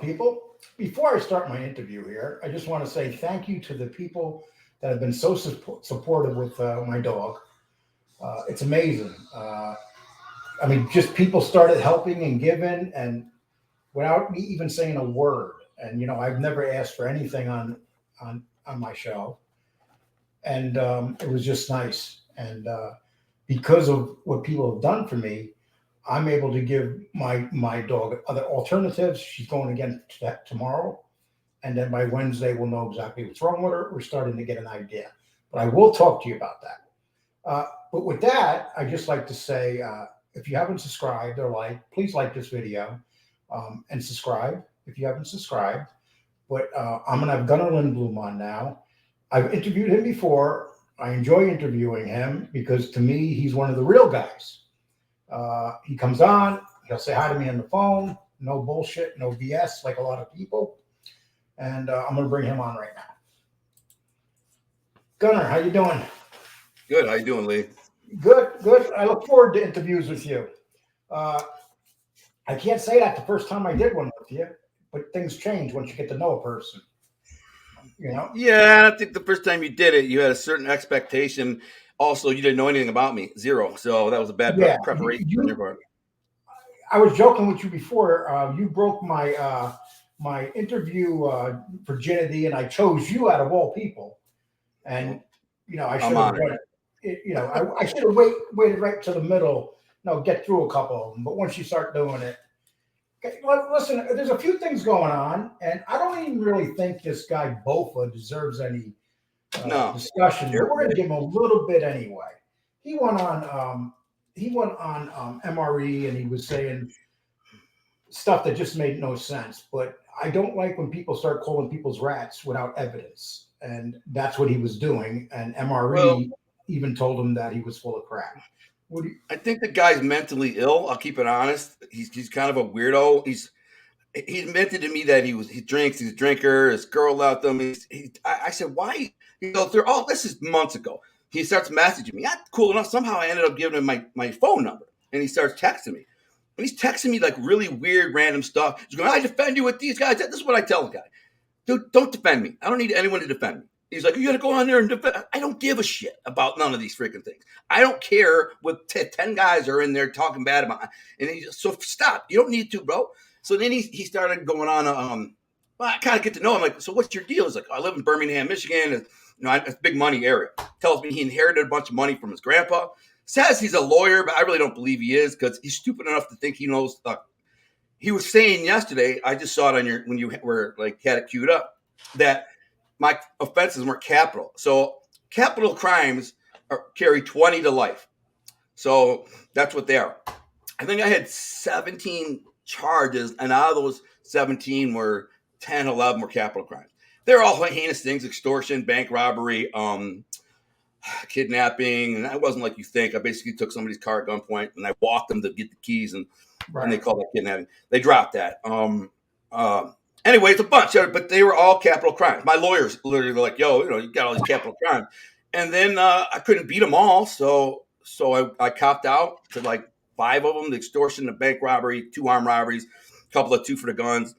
people. Before I start my interview here, I just want to say thank you to the people that have been so supportive with my dog. It's amazing. I mean, just people started helping and giving, and without me even saying a word. And I've never asked for anything on my show, and it was just nice. And because of what people have done for me, I'm able to give my dog other alternatives. She's going again tomorrow, and then by Wednesday we'll know exactly what's wrong with her. We're starting to get an idea, but I will talk to you about that. But with that, I just like to say, if you haven't subscribed or please like this video and subscribe if you haven't subscribed. But I'm going to have Gunner Lindbloom on now. I've interviewed him before. I enjoy interviewing him because to me, he's one of the real guys. He comes on, he'll say hi to me on the phone, no bullshit, no BS like a lot of people. And I'm going to bring him on right now. Gunnar, how you doing? Good. How you doing, Lee? Good. I look forward to interviews with you. I can't say that the first time I did one with you, but things change once you get to know a person. Yeah, I think the first time you did it, you had a certain expectation. Also, you didn't know anything about me, zero. So that was a bad preparation on your part. I was joking with you before. You broke my my interview virginity, and I chose you out of all people. And I should have done it. I should have waited right to the middle. Get through a couple of them. But once you start doing it, okay, listen. There's a few things going on, and I don't even really think this guy Bofa deserves any discussion. But we're going to give him a little bit anyway. He went on MRE, and he was saying stuff that just made no sense. But I don't like when people start calling people's rats without evidence, and that's what he was doing. And MRE even told him that he was full of crap. I think the guy's mentally ill. I'll keep it honest. He's kind of a weirdo. He admitted to me that he drinks. He's a drinker. His girl left him. I said, why? He goes, this is months ago. He starts messaging me. Not cool enough. Somehow I ended up giving him my phone number, and he starts texting me. And he's texting me like really weird, random stuff. He's going, I defend you with these guys. This is what I tell the guy. Dude, don't defend me. I don't need anyone to defend me. He's like, you got to go on there and defend. I don't give a shit about none of these freaking things. I don't care what 10 guys are in there talking bad about it. And so stop. You don't need to, bro. So then he started going on. I kind of get to know him. Like, so what's your deal? He's like, I live in Birmingham, Michigan. It's a big money area. Tells me he inherited a bunch of money from his grandpa. Says he's a lawyer, but I really don't believe he is because he's stupid enough to think he knows. He was saying yesterday, I just saw it when you were had it queued up, that my offenses weren't capital. So capital crimes carry 20 to life. So that's what they are. I think I had 17 charges, and out of those 17 were 10, 11 were capital crimes. They're all heinous things: extortion, bank robbery, kidnapping. And that wasn't like you think. I basically took somebody's car at gunpoint and I walked them to get the keys, and they called that kidnapping. They dropped that. Anyway, it's a bunch, but they were all capital crimes. My lawyers literally were like, yo, you got all these capital crimes. And then I couldn't beat them all. So I copped out to 5 of them: the extortion, the bank robbery, 2 armed robberies, a couple of 2 for the guns,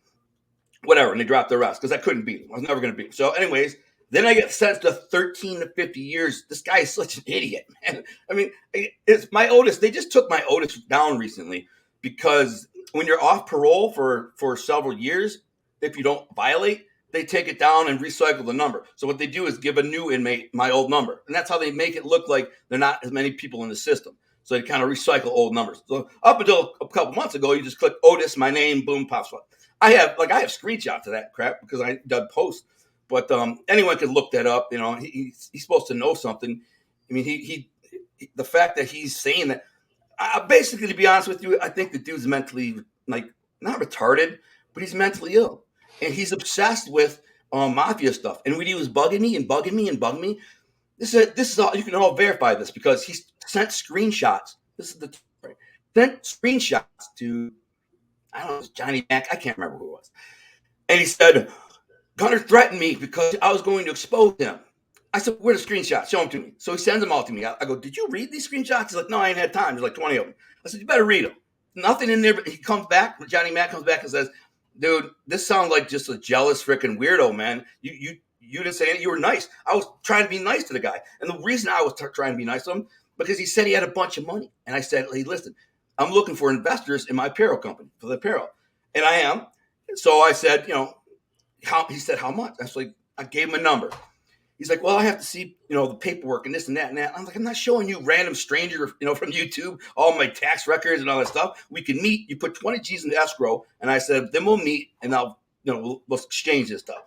whatever. And they dropped the rest because I couldn't beat them. I was never going to beat them. So anyways, then I get sentenced to 13 to 50 years. This guy is such an idiot, man. I mean, it's my Otis. They just took my Otis down recently because when you're off parole for several years, if you don't violate, they take it down and recycle the number. So what they do is give a new inmate my old number. And that's how they make it look like there are not as many people in the system. So they kind of recycle old numbers. So up until a couple months ago, you just click Otis, my name, boom, pops up. I have screenshots of that crap because I did posts. But anyone could look that up. He's supposed to know something. I mean, he the fact that he's saying that, basically, to be honest with you, I think the dude's mentally, not retarded, but he's mentally ill. And he's obsessed with mafia stuff. And when he was bugging me, this is all, you can all verify this because he sent screenshots. This is the story. Sent screenshots to, I don't know, it was Johnny Mac. I can't remember who it was. And he said, Gunner threatened me because I was going to expose him. I said, where are the screenshots? Show them to me. So he sends them all to me. I go, did you read these screenshots? He's like, no, I ain't had time. There's 20 of them. I said, you better read them. Nothing in there. But he comes back. Johnny Mac comes back and says, dude, this sounds like just a jealous freaking weirdo, man. You didn't say anything. You were nice. I was trying to be nice to the guy. And the reason I was trying to be nice to him, because he said he had a bunch of money. And I said, hey, listen, I'm looking for investors in my apparel company, for the apparel. And I am. And so I said, he said, how much? I gave him a number. He's like, well, I have to see, the paperwork and this and that and that. I'm like, I'm not showing you random stranger, from YouTube, all my tax records and all that stuff. We can meet. You put 20 G's in the escrow. And I said, then we'll meet and we'll exchange this stuff.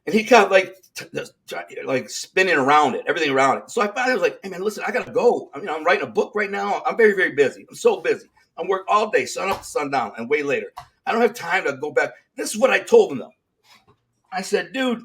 And he kind of like spinning around it, everything around it. So I finally was like, hey, man, listen, I got to go. I'm writing a book right now. I'm very, very busy. I'm so busy. I'm working all day, sun up to sundown, and way later. I don't have time to go back. This is what I told him, though. I said, dude,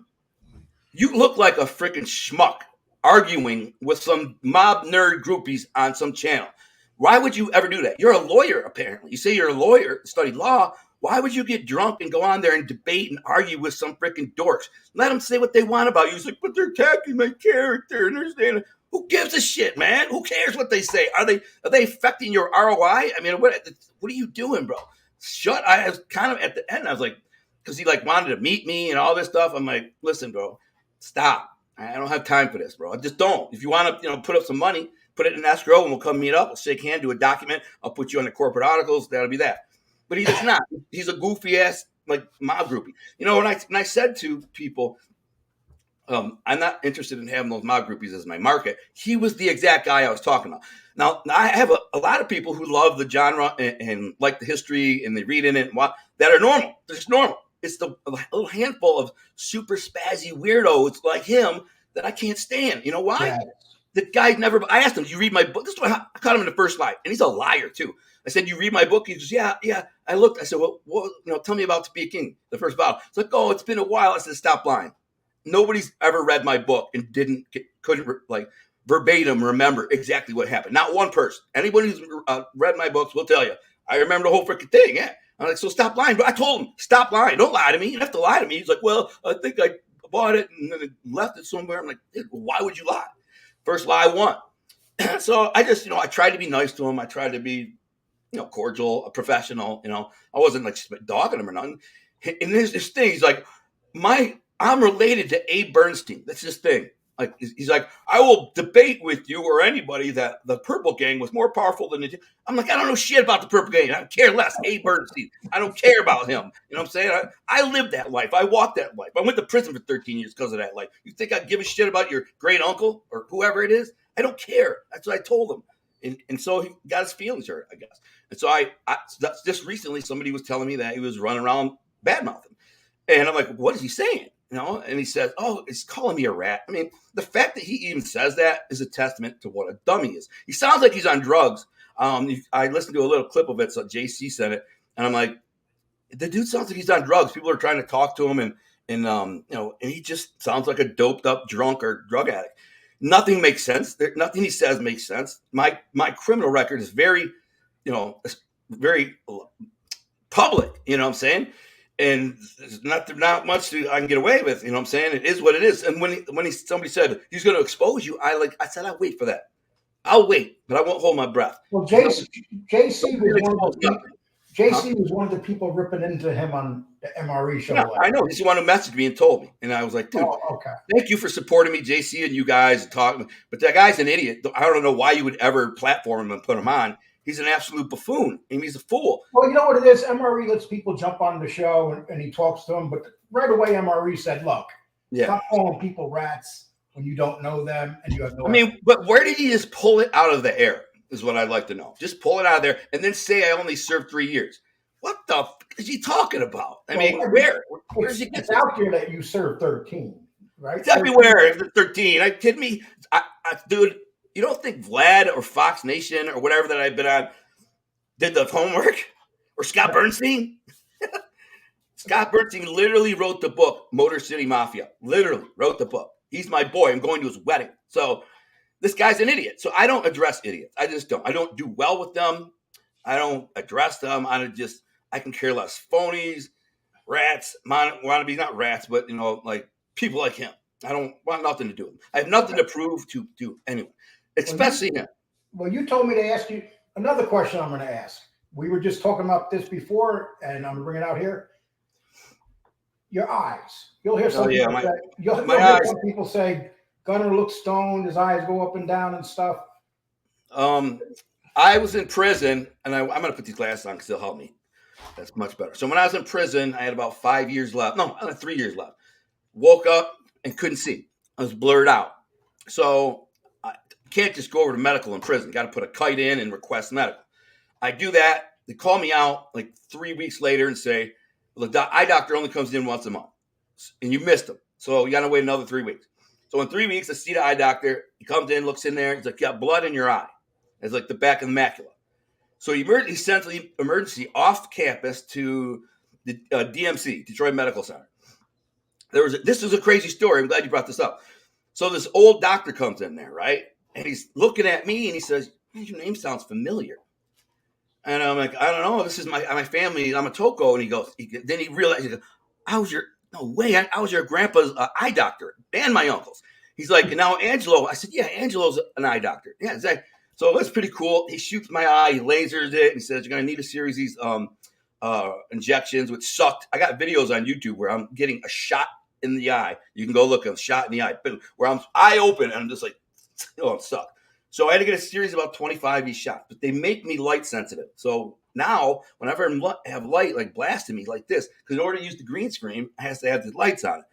you look like a freaking schmuck arguing with some mob nerd groupies on some channel. Why would you ever do that? You're a lawyer, apparently. You say you're a lawyer, studied law. Why would you get drunk and go on there and debate and argue with some freaking dorks? Let them say what they want about you. He's like, but they're attacking my character. And they're saying, who gives a shit, man? Who cares what they say? Are they affecting your ROI? I mean, what are you doing, bro? I was kind of at the end. I was like, because he wanted to meet me and all this stuff. I'm like, listen, bro, stop. I don't have time for this, bro. I just don't. If you want to, put up some money, put it in escrow and we'll come meet up. We'll shake hands, do a document. I'll put you on the corporate articles. That'll be that. But he does not. He's a goofy ass mob groupie. When I said to people, I'm not interested in having those mob groupies as my market. He was the exact guy I was talking about. Now I have a lot of people who love the genre and like the history and they read in it and that are normal. They're just normal. It's a little handful of super spazzy weirdos like him that I can't stand. You know why? Yeah. The guy never. I asked him, "Do you read my book?" This is what I caught him in the first slide, and he's a liar too. I said, "You read my book?" He goes, "Yeah." I looked. I said, "Well, tell me about To Be a King, the first bottle." It's like, "Oh, it's been a while." I said, "Stop lying. Nobody's ever read my book and couldn't verbatim remember exactly what happened. Not one person. Anybody who's read my books will tell you. I remember the whole freaking thing. Yeah." I'm like, "So stop lying." But I told him, "Stop lying. Don't lie to me. You don't have to lie to me." He's like, "Well, I think I bought it and then left it somewhere." I'm like, "Why would you lie?" First lie won. So I just, I tried to be nice to him. I tried to be, cordial, a professional. I wasn't dogging him or nothing. And there's this thing. He's like, I'm related to Abe Bernstein. That's his thing. He's like, I will debate with you or anybody that the Purple Gang was more powerful than the. I'm like, I don't know shit about the Purple Gang. I don't care less. Abe Bernstein. I don't care about him. You know what I'm saying? I lived that life. I walked that life. I went to prison for 13 years because of that life. You think I'd give a shit about your great uncle or whoever it is? I don't care. That's what I told him. And so he got his feelings hurt, I guess. And so just recently somebody was telling me that he was running around bad mouthing. And I'm like, what is he saying? And he says, oh, he's calling me a rat. I mean, the fact that he even says that is a testament to what a dummy is. He sounds like he's on drugs. I listened to a little clip of it, so JC sent it, and I'm like, the dude sounds like he's on drugs. People are trying to talk to him, and he just sounds like a doped up drunk or drug addict. Nothing makes sense. Nothing he says makes sense. My criminal record is very, very public. You know what I'm saying? And there's not much I can get away with. You know what I'm saying? It is what it is. And when somebody said he's going to expose you, I said, I'll wait for that. I'll wait, but I won't hold my breath. Well, JC was one of the people ripping into him on the MRE show. Yeah, I know. He's the one who messaged me and told me. And I was like, dude, Thank you for supporting me, JC, and you guys talking. But that guy's an idiot. I don't know why you would ever platform him and put him on. He's an absolute buffoon, and he's a fool. Well, you know what it is? MRE lets people jump on the show, and he talks to them. But right away, MRE said, look, stop calling people rats when you don't know them and you have no but where did he just pull it out of the air is what I'd like to know. Just pull it out of there and then say I only served 3 years. What the is he talking about? Where's he it's out here that you served 13, right? It's everywhere. 13. Are you kidding me? Dude, you don't think Vlad or Fox Nation or whatever that I've been on did the homework? Or Scott Bernstein? Scott Bernstein literally wrote the book, Motor City Mafia. Literally wrote the book. He's my boy. I'm going to his wedding. So this guy's an idiot. So I don't address idiots. I just don't. I don't do well with them. I don't address them. I can care less. Phonies, rats, wannabes, not rats, but, people like him. I don't want nothing to do with them. I have nothing to prove to anyone, especially him. Well, you told me to ask you another question I'm going to ask. We were just talking about this before, and I'm going to bring it out here. your eyes. You'll hear Oh some yeah, people say, you'll my hear eyes. some people say Gunner looks stoned, his eyes go up and down and stuff. I was in prison, and I'm going to put these glasses on because they'll help me. That's much better. So when I was in prison, I had about 5 years left. No, I had 3 years left. Woke up and couldn't see. I was blurred out. So I can't just go over to medical in prison. Got to put a kite in and request medical. I do that. They call me out like 3 weeks later and say, well, the eye doctor only comes in once a month, and you missed him. So you got to wait another 3 weeks. So in 3 weeks, I see the eye doctor. He comes in, looks in there. He's like, you got blood in your eye. It's like the back of the macula. So he sent the emergency off campus to the DMC, Detroit Medical Center. This is a crazy story. I'm glad you brought this up. So this old doctor comes in there, right? And he's looking at me and he says, your name sounds familiar. And I'm like, I don't know. This is my family. I'm a Toko. And he goes, then he realized, he goes, no way. I was your grandpa's eye doctor and my uncle's. He's like, and now Angelo. I said, yeah, Angelo's an eye doctor. Yeah, exactly. So that's pretty cool. He shoots my eye, he lasers it, and he says, you're going to need a series of these injections, which sucked. I got videos on YouTube where I'm getting a shot in the eye. You can go look at a shot in the eye, where I'm eye open, and I'm just like, oh, it sucked. So I had to get a series of about 25 of these shots, but they make me light sensitive. So now, whenever I have light like blasting me like this, because in order to use the green screen, I have to have the lights on it.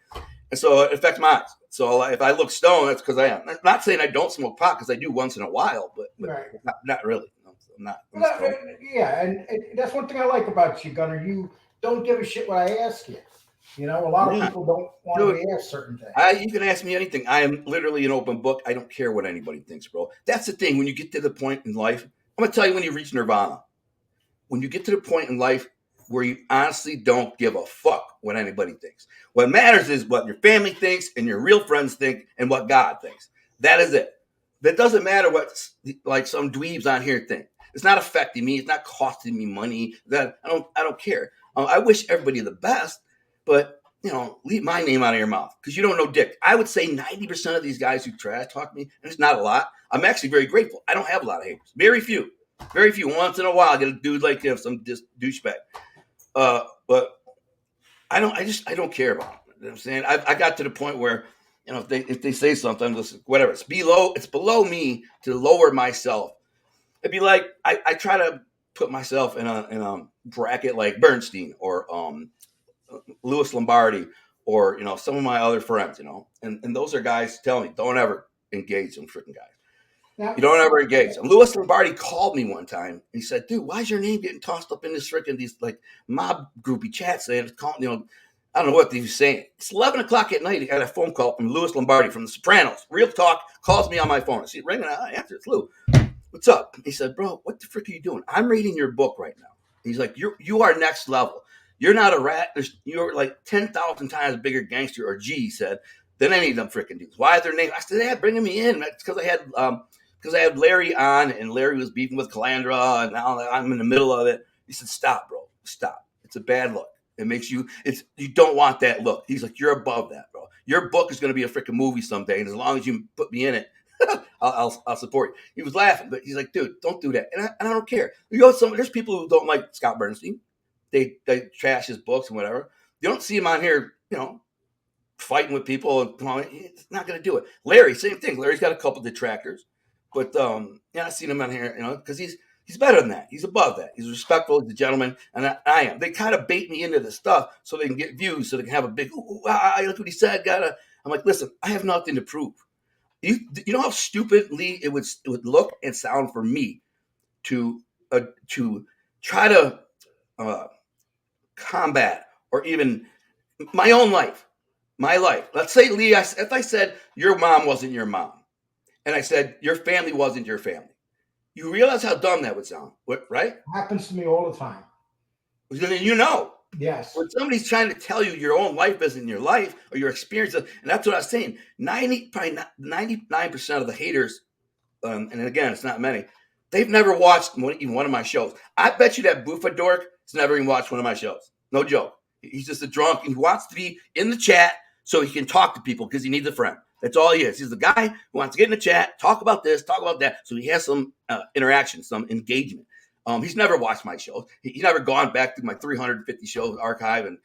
And so it affects my eyes. So if I look stoned, that's because I am. I'm not saying I don't smoke pot, because I do once in a while, but Right. not really. I'm not. Yeah, and that's one thing I like about you, Gunner. You don't give a shit what I ask you. You know, a lot of people don't want to be asked certain things. You can ask me anything. I am literally an open book. I don't care what anybody thinks, bro. That's the thing. When you get to the point in life, I'm going to tell you when you reach nirvana. When you get to the point in life where you honestly don't give a fuck what anybody thinks. What matters is what your family thinks and your real friends think and what God thinks. That is it. That doesn't matter what like some dweebs on here think. It's not affecting me. It's not costing me money. That I don't care. I wish everybody the best, but leave my name out of your mouth, because you don't know dick. I would say 90% of these guys who trash talk me, and it's not a lot. I'm actually very grateful. I don't have a lot of haters. Very few. Once in a while, I get a dude like him, some douchebag. But I don't care about it. You know what I'm saying? I got to the point where, if they say something, listen, whatever. It's below me to lower myself. It'd be like I try to put myself in a bracket like Bernstein or Louis Lombardi or some of my other friends, and those are guys tell me, don't ever engage them freaking guys. You don't ever engage them. Louis Lombardi called me one time. He said, dude, why is your name getting tossed up in this freaking these like mob groupie chats saying I don't know what he was saying. It's 11 o'clock at night. He got a phone call from Louis Lombardi from The Sopranos. Real talk, calls me on my phone. I see it ringing. I answer. It's Lou. What's up? He said, bro, what the frick are you doing? I'm reading your book right now. He's like, you are next level. You're not a rat. You're like 10,000 times bigger gangster, or G, he said, than any of them freaking dudes. Why is their name? I said, yeah, bringing me in. It's because I had Larry on, and Larry was beefing with Calandra, and now I'm in the middle of it. He said, stop, bro. Stop. It's a bad look. It makes you don't want that look. He's like, you're above that, bro. Your book is going to be a freaking movie someday, and as long as you put me in it, I'll support you. He was laughing, but he's like, dude, don't do that. And I don't care. There's people who don't like Scott Bernstein. They trash his books and whatever. You don't see him on here, fighting with people. And it's not going to do it. Larry, same thing. Larry's got a couple detractors, but I seen him on here, because he's better than that. He's above that. He's respectful. He's a gentleman, and I am. They kind of bait me into this stuff so they can get views, so they can have a big, look what he said. I'm like, listen, I have nothing to prove. You know how stupidly it would look and sound for me to try to combat or even my own life, my life. Let's say, Lee, if I said your mom wasn't your mom, and I said your family wasn't your family, you realize how dumb that would sound, right? Happens to me all the time. Yes. When somebody's trying to tell you your own life isn't your life or your experience, and that's what I was saying. 99% of the haters, and again, it's not many, they've never watched even one of my shows. I bet you that Buffa dork has never even watched one of my shows. No joke. He's just a drunk, and he wants to be in the chat so he can talk to people because he needs a friend. That's all he is. He's the guy who wants to get in the chat, talk about this, talk about that, so he has some interaction, some engagement. He's never watched my shows. He's never gone back to my 350 shows archive and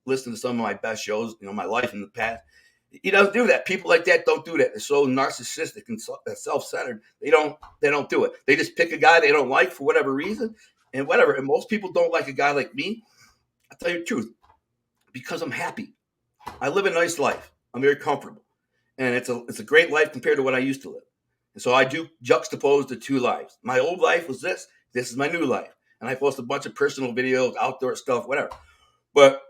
listen to some of my best shows. My life in the past. He doesn't do that. People like that don't do that. They're so narcissistic and self-centered. They don't do it. They just pick a guy they don't like for whatever reason and whatever. And most people don't like a guy like me. I'll tell you the truth, because I'm happy. I live a nice life. I'm very comfortable, and it's a great life compared to what I used to live. And so I do juxtapose the two lives. My old life was this. This is my new life, and I post a bunch of personal videos, outdoor stuff, whatever. But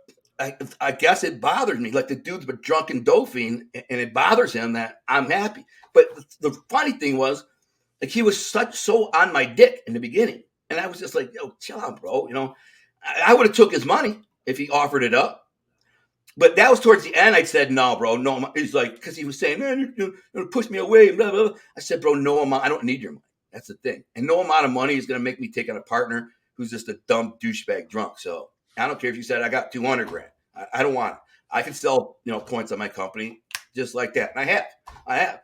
I guess it bothers me. Like the dude's a drunken dough fiend, and it bothers him that I'm happy. But the funny thing was, like, he was so on my dick in the beginning, and I was just like, "Yo, chill out, bro." I would have took his money if he offered it up. But that was towards the end. I said, "No, bro, no." He's like, because he was saying, "Man, you're gonna push me away." Blah, blah, blah. I said, "Bro, no amount. I don't need your money. That's the thing. And no amount of money is gonna make me take on a partner who's just a dumb douchebag drunk. So I don't care if you said I got 200 grand. I don't want it. I can sell points on my company just like that, and I have.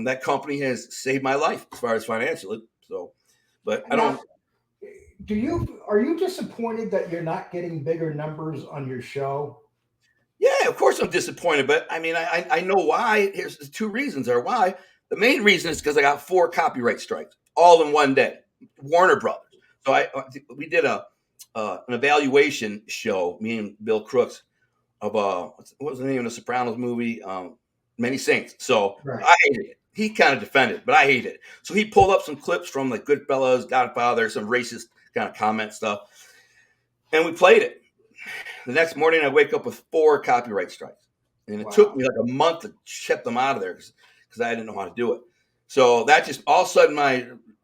That company has saved my life as far as financially. So, but I don't. Are you disappointed that you're not getting bigger numbers on your show? Yeah, of course I'm disappointed, but I mean, I know why. Here's the two reasons are why. The main reason is because I got 4 copyright strikes all in one day. Warner Brothers. So we did an evaluation show, me and Bill Crooks, of what was the name of the Sopranos movie? Many Saints. So right. I hated it. He kind of defended it, but I hated it. So he pulled up some clips from like Goodfellas, Godfather, some racist kind of comment stuff, and we played it. The next morning, I wake up with 4 copyright strikes, and it took me like a month to ship them out of there because I didn't know how to do it. So that just all of a sudden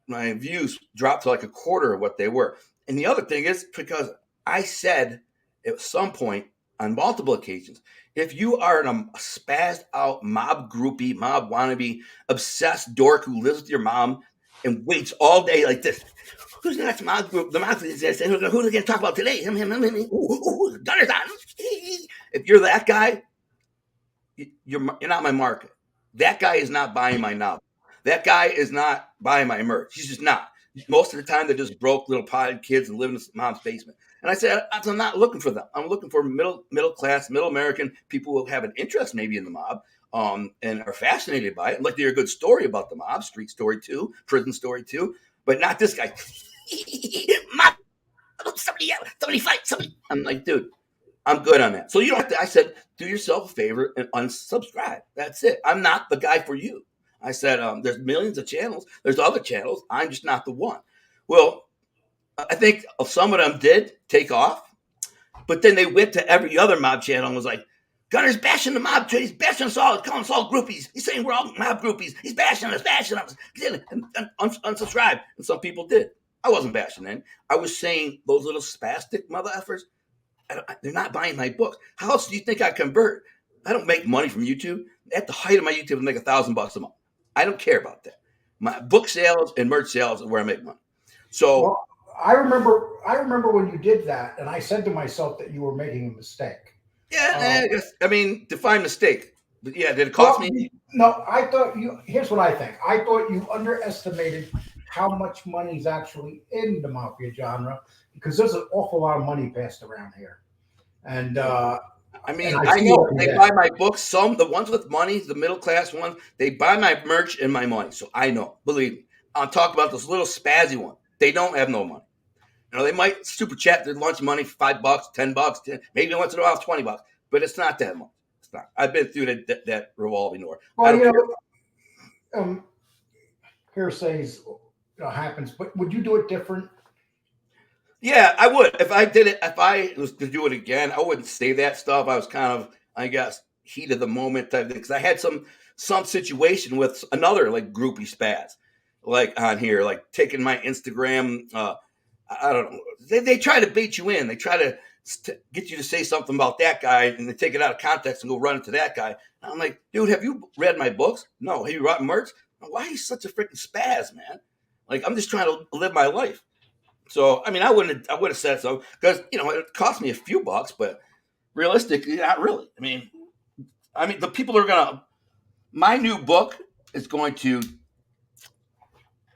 my views dropped to like a quarter of what they were. And the other thing is because I said at some point on multiple occasions, if you are a spazzed out mob groupie, mob wannabe, obsessed dork who lives with your mom and waits all day like this. Who's the next mob group? The mob is this. Who are they going to talk about today? Him. Gunner's on. If you're that guy, you're not my market. That guy is not buying my novel. That guy is not buying my merch. He's just not. Most of the time, they're just broke little potted kids and live in mom's basement. And I said, I'm not looking for them. I'm looking for middle class, middle American people who have an interest maybe in the mob and are fascinated by it. Like they're a good story about the mob, street story too, prison story too, but not this guy. Somebody fight somebody. I'm like, dude, I'm good on that. So you don't have to. I said, do yourself a favor and unsubscribe. That's it. I'm not the guy for you. I said, there's millions of channels. There's other channels. I'm just not the one. Well, I think some of them did take off, but then they went to every other mob channel and was like, Gunner's bashing the mob. He's bashing us all. He's calling us all groupies. He's saying we're all mob groupies. He's bashing us. And unsubscribe. And some people did. I wasn't bashing them. I was saying those little spastic mother effers, they're not buying my books. How else do you think I convert? I don't make money from YouTube. At the height of my YouTube, I make $1,000 a month. I don't care about that. My book sales and merch sales are where I make money. So well, I remember when you did that, and I said to myself that you were making a mistake. Yeah, I mean, define mistake. But yeah, did it cost me? No, I thought here's what I think. I thought you underestimated how much money is actually in the mafia genre because there's an awful lot of money passed around here. And I mean, I know they buy my books. The ones with money, the middle class ones, they buy my merch and my money. So I know, believe me. I'll talk about those little spazzy ones. They don't have no money. They might super chat their lunch money for $5, $10, maybe once in a while $20, but it's not that much. It's not. I've been through that revolving door. Well, hearsays happens, but would you do it different? Yeah, I would. If I was to do it again, I wouldn't say that stuff. I was kind of, I guess, heat of the moment type thing because I had some situation with another like groupie spaz, like on here, like taking my Instagram. I don't know. They try to bait you in. They try to get you to say something about that guy, and they take it out of context and go run into that guy. And I'm like, dude, have you read my books? No. Have you read merch? Why are you such a freaking spaz, man? Like, I'm just trying to live my life. So, I mean, I would have said so because it cost me a few bucks, but realistically, not really. I mean, the people are gonna. My new book is going to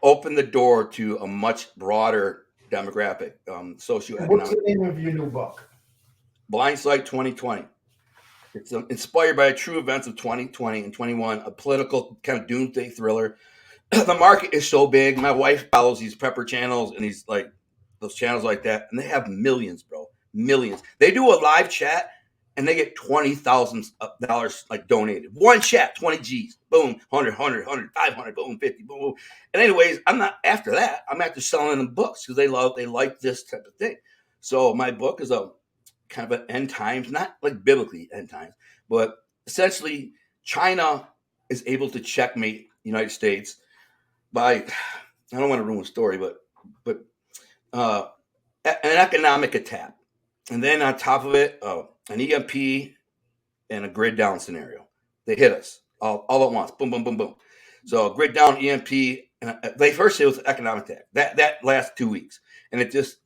open the door to a much broader demographic, And what's socioeconomic. the name of your new book? Blindsight 2020. It's inspired by true events of 2020 and 21, a political kind of doomsday thriller. The market is so big. My wife follows these prepper channels and these like those channels like that, and they have millions, bro, millions. They do a live chat and they get $20,000 like donated. One chat, 20 G's, boom, 100, 500, boom, 50, boom. And anyways, I'm not after that. I'm after selling them books because they like this type of thing. So my book is a kind of an end times, not like biblically end times, but essentially China is able to checkmate the United States by, I don't want to ruin the story, but an economic attack, and then on top of it, an EMP and a grid down scenario. They hit us all at once, boom, boom, boom, boom. So grid down, EMP, and they first say it was an economic attack. That last 2 weeks, and it just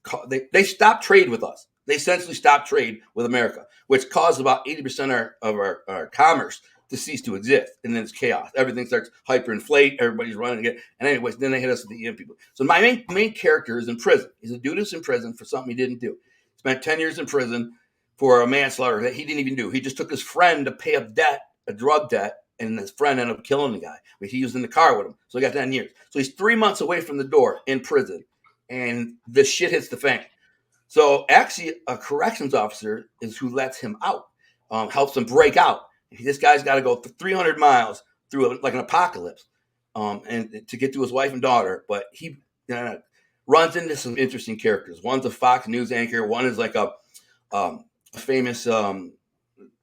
they stopped trade with us. They essentially stopped trade with America, which caused about 80% of our commerce to cease to exist. And then it's chaos. Everything starts hyperinflate. Everybody's running again. And anyways, then they hit us with the EMP. So my main character is in prison. He's a dude who's in prison for something he didn't do. Spent 10 years in prison for a manslaughter that he didn't even do. He just took his friend to pay a drug debt, and his friend ended up killing the guy. But he was in the car with him. So he got 10 years. So he's 3 months away from the door in prison. And the shit hits the fan. So actually, a corrections officer is who lets him out, helps him break out. This guy's got to go 300 miles through like an apocalypse, and to get to his wife and daughter. But he runs into some interesting characters. One's a Fox News anchor. One is like a famous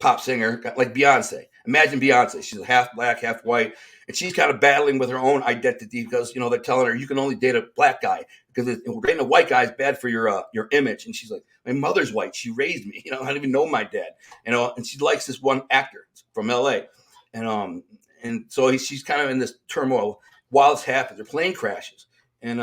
pop singer, like Beyonce. Imagine Beyonce. She's half black, half white, and she's kind of battling with her own identity because they're telling her you can only date a black guy because dating a white guy is bad for your image. And she's like, my mother's white. She raised me. I don't even know my dad. And she likes this one actor from LA, and so she's kind of in this turmoil while this happens. Her plane crashes, and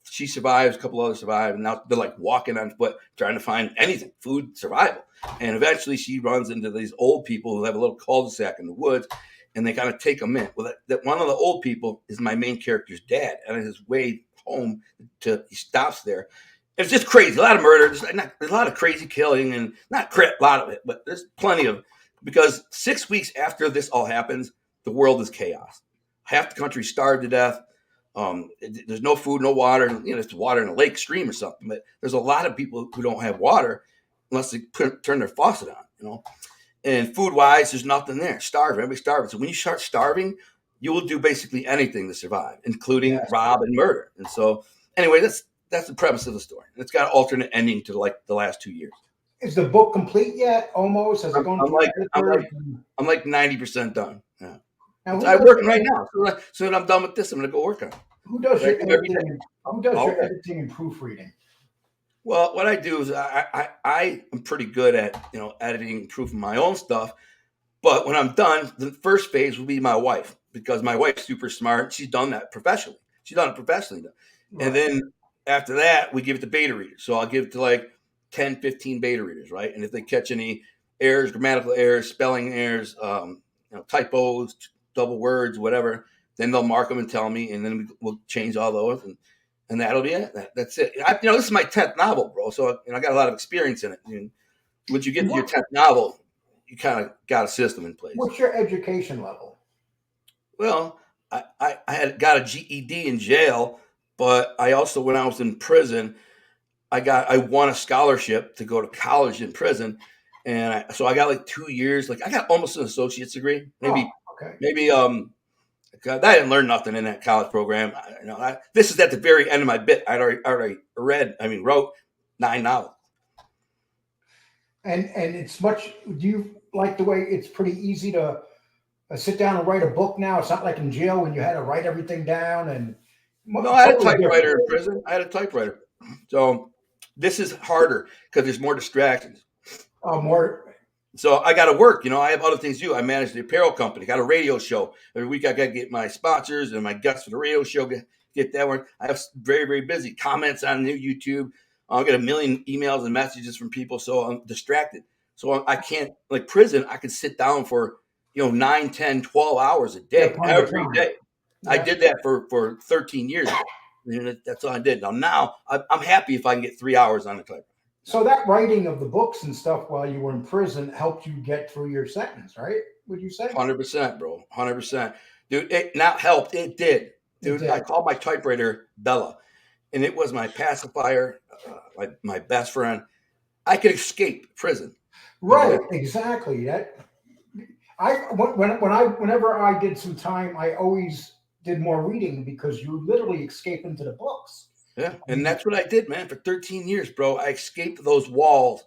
she survives. A couple others survive, and now they're like walking on foot, trying to find anything, food, survival. And eventually, she runs into these old people who have a little cul-de-sac in the woods, and they kind of take them in. Well, that one of the old people is my main character's dad, and on his way home, he stops there. It's just crazy. A lot of murder. There's a lot of crazy killing, and not a lot of it, but there's plenty of. Because 6 weeks after this all happens, the world is chaos. Half the country starved to death. There's no food, no water. It's water in a lake, stream, or something. But there's a lot of people who don't have water unless they turn their faucet on. And food-wise, there's nothing there. Starving, everybody's starving. So when you start starving, you will do basically anything to survive, including rob and murder. And so, anyway, that's the premise of the story. And it's got an alternate ending to like the last 2 years. Is the book complete yet? Almost? Has it gone I'm like 90% done. Yeah. Now, I'm working right now. So when I'm done with this, I'm going to go work on it. Who does your editing? Who does your editing and proofreading? Well, what I do is I am pretty good at editing and proofing my own stuff. But when I'm done, the first phase will be my wife, because my wife's super smart. She's done that professionally. She's done it professionally. Right. And then after that, we give it to beta readers. So I'll give it to like 10, 15 beta readers, right? And if they catch any errors, grammatical errors, spelling errors, typos, double words, whatever, then they'll mark them and tell me, and then we'll change all those, and that'll be it. That's it. This is my 10th novel, bro. So I got a lot of experience in it. And once you get to your 10th novel, you kind of got a system in place. What's your education level? Well, I had got a GED in jail, but I also, when I was in prison, I won a scholarship to go to college in prison, and so I got like 2 years. Like I got almost an associate's degree, maybe. I didn't learn nothing in that college program. This is at the very end of my bit. I already wrote 9 novels. And it's much. Do you like the way it's pretty easy to sit down and write a book now? It's not like in jail when you had to write everything down. And no, I had a typewriter in prison. I had a typewriter. So this is harder because there's more distractions. Oh, more. So I got to work. I have other things to do. I manage the apparel company. Got a radio show every week. I got to get my sponsors and my guests for the radio show. Get that work. I have very, very busy comments on new YouTube. I'll get a million emails and messages from people. So I'm distracted. So I can't, like prison, I can sit down for, 9, 10, 12 hours a day, every day. Yeah. I did that for 13 years. That's all I did. Now I'm happy if I can get 3 hours on a typewriter. So that writing of the books and stuff while you were in prison helped you get through your sentence, right? Would you say? 100%, bro. 100%. Dude, it not helped. It did. Dude, I called my typewriter Bella, and it was my pacifier, my best friend. I could escape prison. Right, exactly. Whenever I did some time, I always did more reading because you literally escape into the books. Yeah, and that's what I did, man. For 13 years, bro, I escaped those walls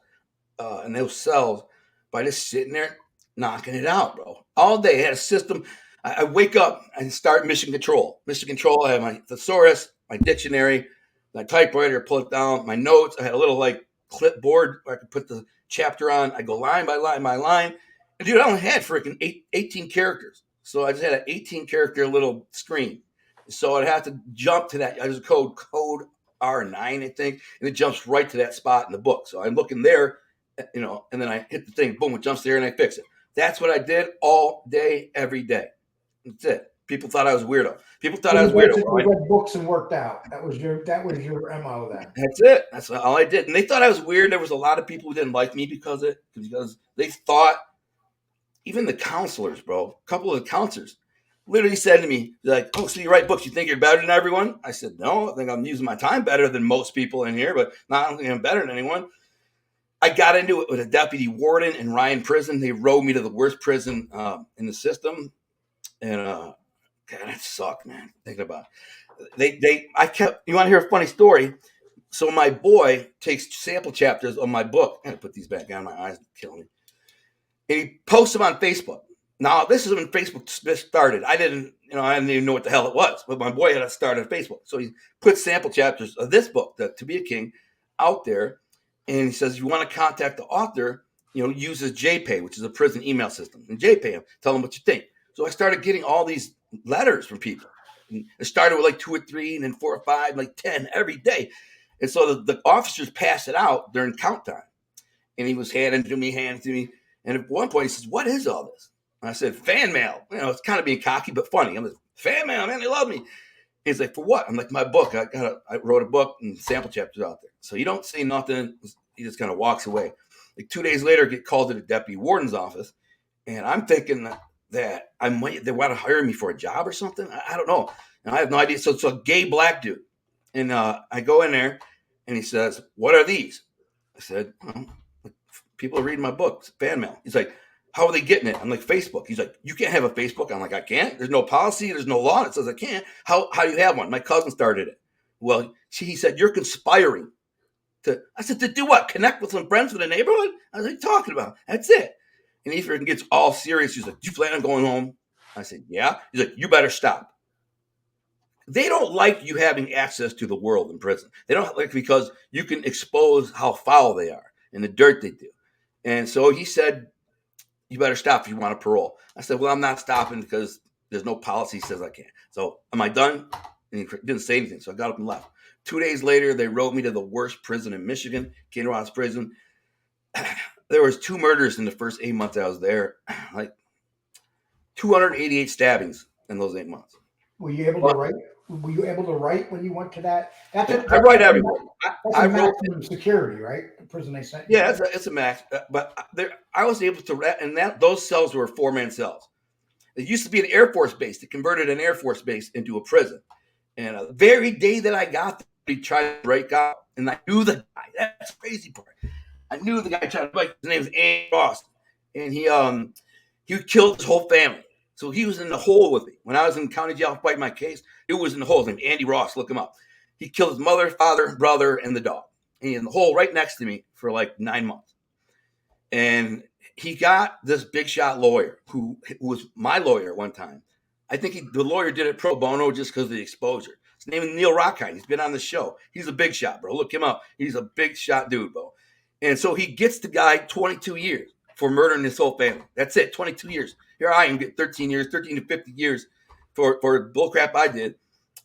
and those cells by just sitting there knocking it out, bro. All day, I had a system. I wake up and start mission control. Mission control, I have my thesaurus, my dictionary, my typewriter, pull it down, my notes. I had a little like clipboard where I could put the chapter on. I go line by line by line. And dude, I only had freaking 18 characters. So I just had an 18 character little screen. So I'd have to jump to that. I just code R9, I think, and it jumps right to that spot in the book. So I'm looking there, and then I hit the thing, boom, it jumps there, and I fix it. That's what I did all day, every day. That's it. People thought I was weirdo. People thought I was weirdo. You read books and worked out. That was your MO then. That's it. That's all I did. And they thought I was weird. There was a lot of people who didn't like me because they thought, even the counselors, bro, a couple of the counselors literally said to me, like, "Oh, so you write books? You think you're better than everyone?" I said, "No, I think I'm using my time better than most people in here, but I don't think I'm better than anyone." I got into it with a deputy warden in Ryan Prison. They rode me to the worst prison in the system, and God, that sucked, man. Thinking about it. You want to hear a funny story? So my boy takes sample chapters of my book. I gotta put these back on. My eyes are killing me. And he posts them on Facebook. Now, this is when Facebook started. I didn't even know what the hell it was, but my boy had to start on Facebook. So he put sample chapters of this book, To Be a King, out there. And he says, if you want to contact the author, use his JPay, which is a prison email system. And JPay him, tell him what you think. So I started getting all these letters from people. And it started with like 2 or 3, and then 4 or 5, like 10 every day. And so the officers passed it out during count time. And he was handing to me. And at one point he says, "What is all this?" And I said, "Fan mail." It's kind of being cocky, but funny. I'm like, "Fan mail, man, they love me." He's like, "For what?" I'm like, "My book. I wrote a book and sample chapters out there." So you don't say nothing. He just kind of walks away. Like 2 days later, I get called to the deputy warden's office. And I'm thinking that they want to hire me for a job or something. I don't know. And I have no idea. So it's a gay black dude. And I go in there and he says, "What are these?" I said, "People are reading my book. It's fan mail." He's like, "How are they getting it?" I'm like, "Facebook." He's like, "You can't have a Facebook." I'm like, "I can't. There's no policy. There's no law that says I can't. How do you have one?" My cousin started it. Well, he said, "You're conspiring to." I said, "To do what? Connect with some friends in the neighborhood?" I was like, "Talking about." That's it. And he freaking gets all serious. He's like, "Do you plan on going home?" I said, "Yeah." He's like, "You better stop." They don't like you having access to the world in prison. They don't like because you can expose how foul they are and the dirt they do. And so he said, "You better stop if you want a parole." I said, "Well, I'm not stopping because there's no policy that says I can't." So am I done? And he didn't say anything. So I got up and left. 2 days later, they wrote me to the worst prison in Michigan, Kinross Prison. There was 2 murders in the first 8 months I was there, like 288 stabbings in those 8 months. Were you able to write? Were you able to write when you went to that? I write everywhere. That's a maximum security, right? The prison they sent you. Yeah, it's a max. But I was able to write, and those cells were 4-man cells. It used to be an Air Force base. They converted an Air Force base into a prison. And the very day that I got there, he tried to break out, and I knew the guy. That's the crazy part. I knew the guy tried to break. His name was Andy Ross, and he killed his whole family. So he was in the hole with me. When I was in county jail fighting my case, it was in the hole. His name Andy Ross. Look him up. He killed his mother, father, brother, and the dog. And in the hole right next to me for like 9 months. And he got this big shot lawyer who was my lawyer at one time. I think the lawyer did it pro bono just because of the exposure. His name is Neil Rockheim. He's been on the show. He's a big shot, bro. Look him up. He's a big shot dude, bro. And so he gets the guy 22 years for murdering his whole family. That's it, 22 years. Here I am, get 13 to 50 years for bullcrap I did.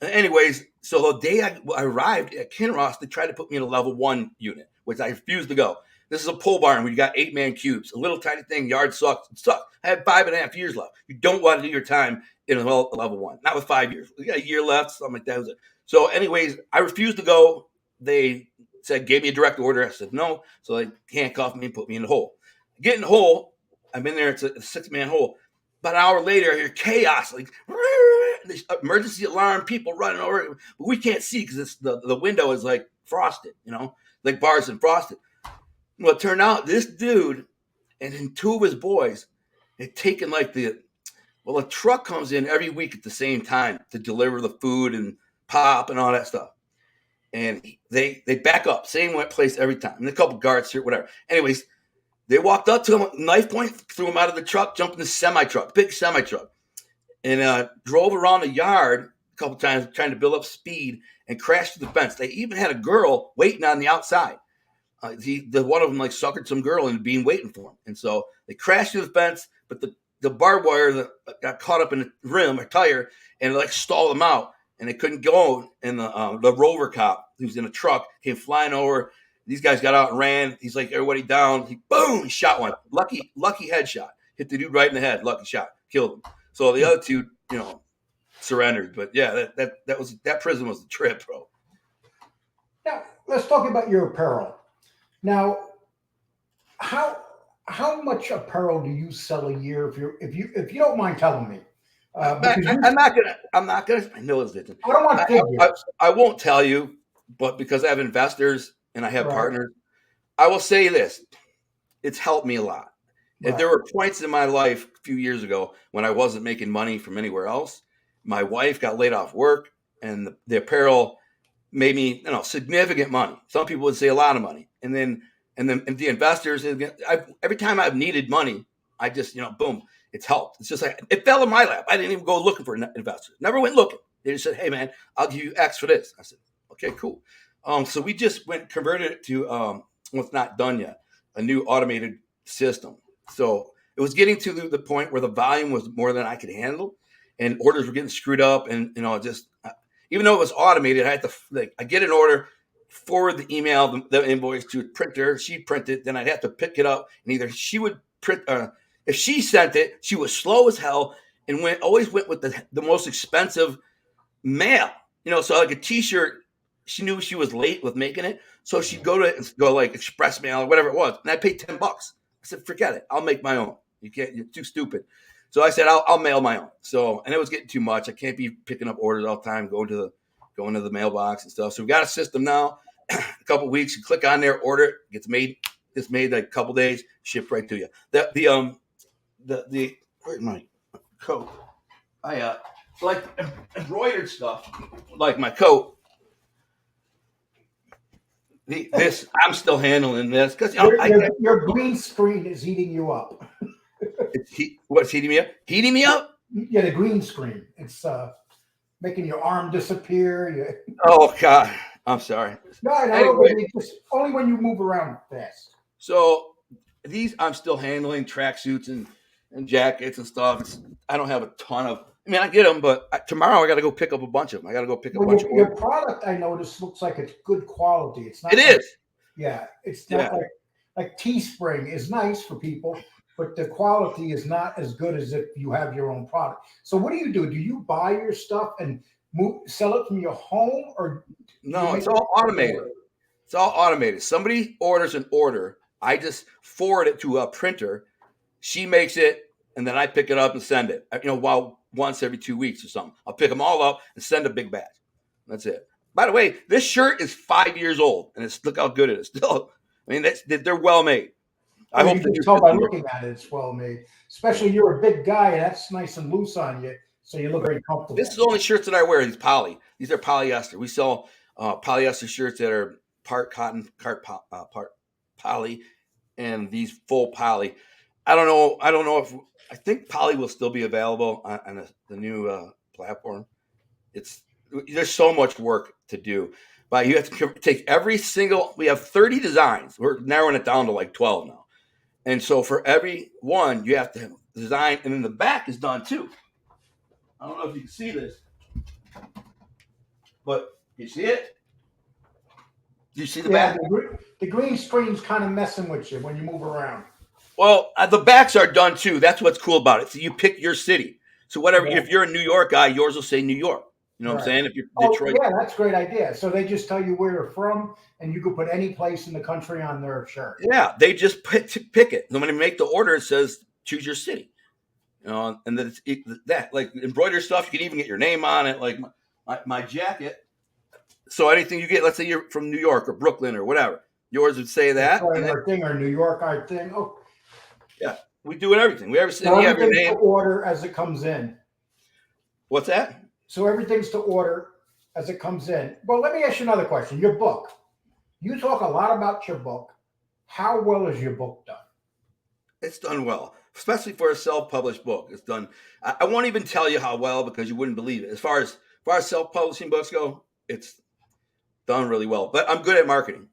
Anyways, so the day I arrived at Kinross, they tried to put me in a level 1 unit, which I refused to go. This is a pole barn where you got 8-man cubes, a little tiny thing, yard sucks. It sucks. I had 5.5 years left. You don't want to do your time in a level 1, not with 5 years. You got a year left, something like that. So, anyways, I refused to go. They said, gave me a direct order. I said no. So they handcuffed me and put me in the hole. Get in the hole. I'm in there. It's a 6-man hole. About an hour later, I hear chaos, like emergency alarm, people running over. But we can't see because the window is like frosted, like bars and frosted. Well, it turned out this dude and then 2 of his boys had taken like a truck comes in every week at the same time to deliver the food and pop and all that stuff. And they back up, same place every time. And a couple guards here, whatever. Anyways, they walked up to him, knife point, threw him out of the truck, jumped in the semi-truck, big semi-truck, and drove around the yard a couple times trying to build up speed and crashed through the fence. They even had a girl waiting on the outside. The one of them like suckered some girl into being waiting for him. And so they crashed through the fence, but the barbed wire that got caught up in the rim or tire and it like stalled them out. And they couldn't go. And the rover cop who was in a truck came flying over. These guys got out and ran. He's like, everybody down. He shot one. Lucky headshot. Hit the dude right in the head. Lucky shot. Killed him. So the other 2, surrendered. But yeah, that prison was the trip, bro. Now let's talk about your apparel. Now, how much apparel do you sell a year? If you don't mind telling me. I'm not gonna. I know it's different. I don't want figures. I won't tell you, but because I have investors and I have partners, I will say this: it's helped me a lot. Right. There were points in my life a few years ago when I wasn't making money from anywhere else. My wife got laid off work, and the apparel made me, significant money. Some people would say a lot of money, and the investors. Every time I've needed money, I just, boom. It's helped. It's just like it fell in my lap. I didn't even go looking for investors. Never went looking. They just said, "Hey, man, I'll give you X for this." I said, "Okay, cool." So we just converted it to well, it's not done yet. A new automated system. So it was getting to the point where the volume was more than I could handle, and orders were getting screwed up. And just even though it was automated, I had to I get an order, forward the email, the invoice to a printer. She'd print it, then I'd have to pick it up, and either she would print. If she sent it, she was slow as hell and always went with the most expensive mail. So like a T-shirt, she knew she was late with making it, so she'd go like express mail or whatever it was, and I paid $10. I said, forget it, I'll make my own. You're too stupid. So I said, I'll mail my own. So, and it was getting too much. I can't be picking up orders all the time, going to the mailbox and stuff. So we got a system now. A couple of weeks, you click on there, order it, gets made. It's made like a couple of days, shipped right to you. The where's my coat? I like embroidered stuff, like my coat. This I'm still handling this because your green screen is heating you up. What's heating me up? Heating me up? Yeah, the green screen. It's making your arm disappear. Oh God, I'm sorry. No, anyway. Only when you move around fast. So these I'm still handling tracksuits and jackets and stuff. I don't have a ton of. I mean, I get them, but tomorrow I got to go pick up a bunch of them. I got to go pick up a bunch of them. Your product, I noticed, looks like it's good quality. It's not. It is. Yeah, it's not like Teespring is nice for people, but the quality is not as good as if you have your own product. So what do? Do you buy your stuff and sell it from your home, or no? It's all automated. It's all automated. Somebody orders an order. I just forward it to a printer. She makes it, and then I pick it up and send it. Once every 2 weeks or something. I'll pick them all up and send a big batch. That's it. By the way, this shirt is 5 years old, and look how good it is. Still, I mean, they're well made. I hope you can tell by looking at it, it's well made. Especially you're a big guy, and that's nice and loose on you, so you look very comfortable. This is the only shirts that I wear. These are polyester. We sell polyester shirts that are part cotton, part poly, and these full poly. I don't know if I think poly will still be available on the new platform. There's so much work to do, but you have to take every single. We have 30 designs. We're narrowing it down to like 12 now, and so for every one you have to design, and then the back is done too. I don't know if you can see this, but you see it. Do you see the back? The green screen's kind of messing with you when you move around. Well, the backs are done too. That's what's cool about it. So you pick your city. So whatever, if you're a New York guy, yours will say New York. You know what I'm Right. saying? If you're Oh, Detroit, yeah, that's a great idea. So they just tell you where you're from, and you could put any place in the country on their shirt. yeah, they just pick it. And when they make the order, it says choose your city. You know, and then that like embroidered stuff, you can even get your name on it. Like my jacket. So anything you get, let's say you're from New York or Brooklyn or whatever, yours would say that. Detroit And then art thing or New York art thing. Oh, yeah, we do it everything. We ever so and you have your everything's to name. order as it comes in. What's that? So everything's to order as it comes in. Well, let me ask you another question. Your book. You talk a lot about your book. How well is your book done? It's done well, especially for a self-published book. It's done. I won't even tell you how well because you wouldn't believe it. As far as self-publishing books go, it's done really well. But I'm good at marketing,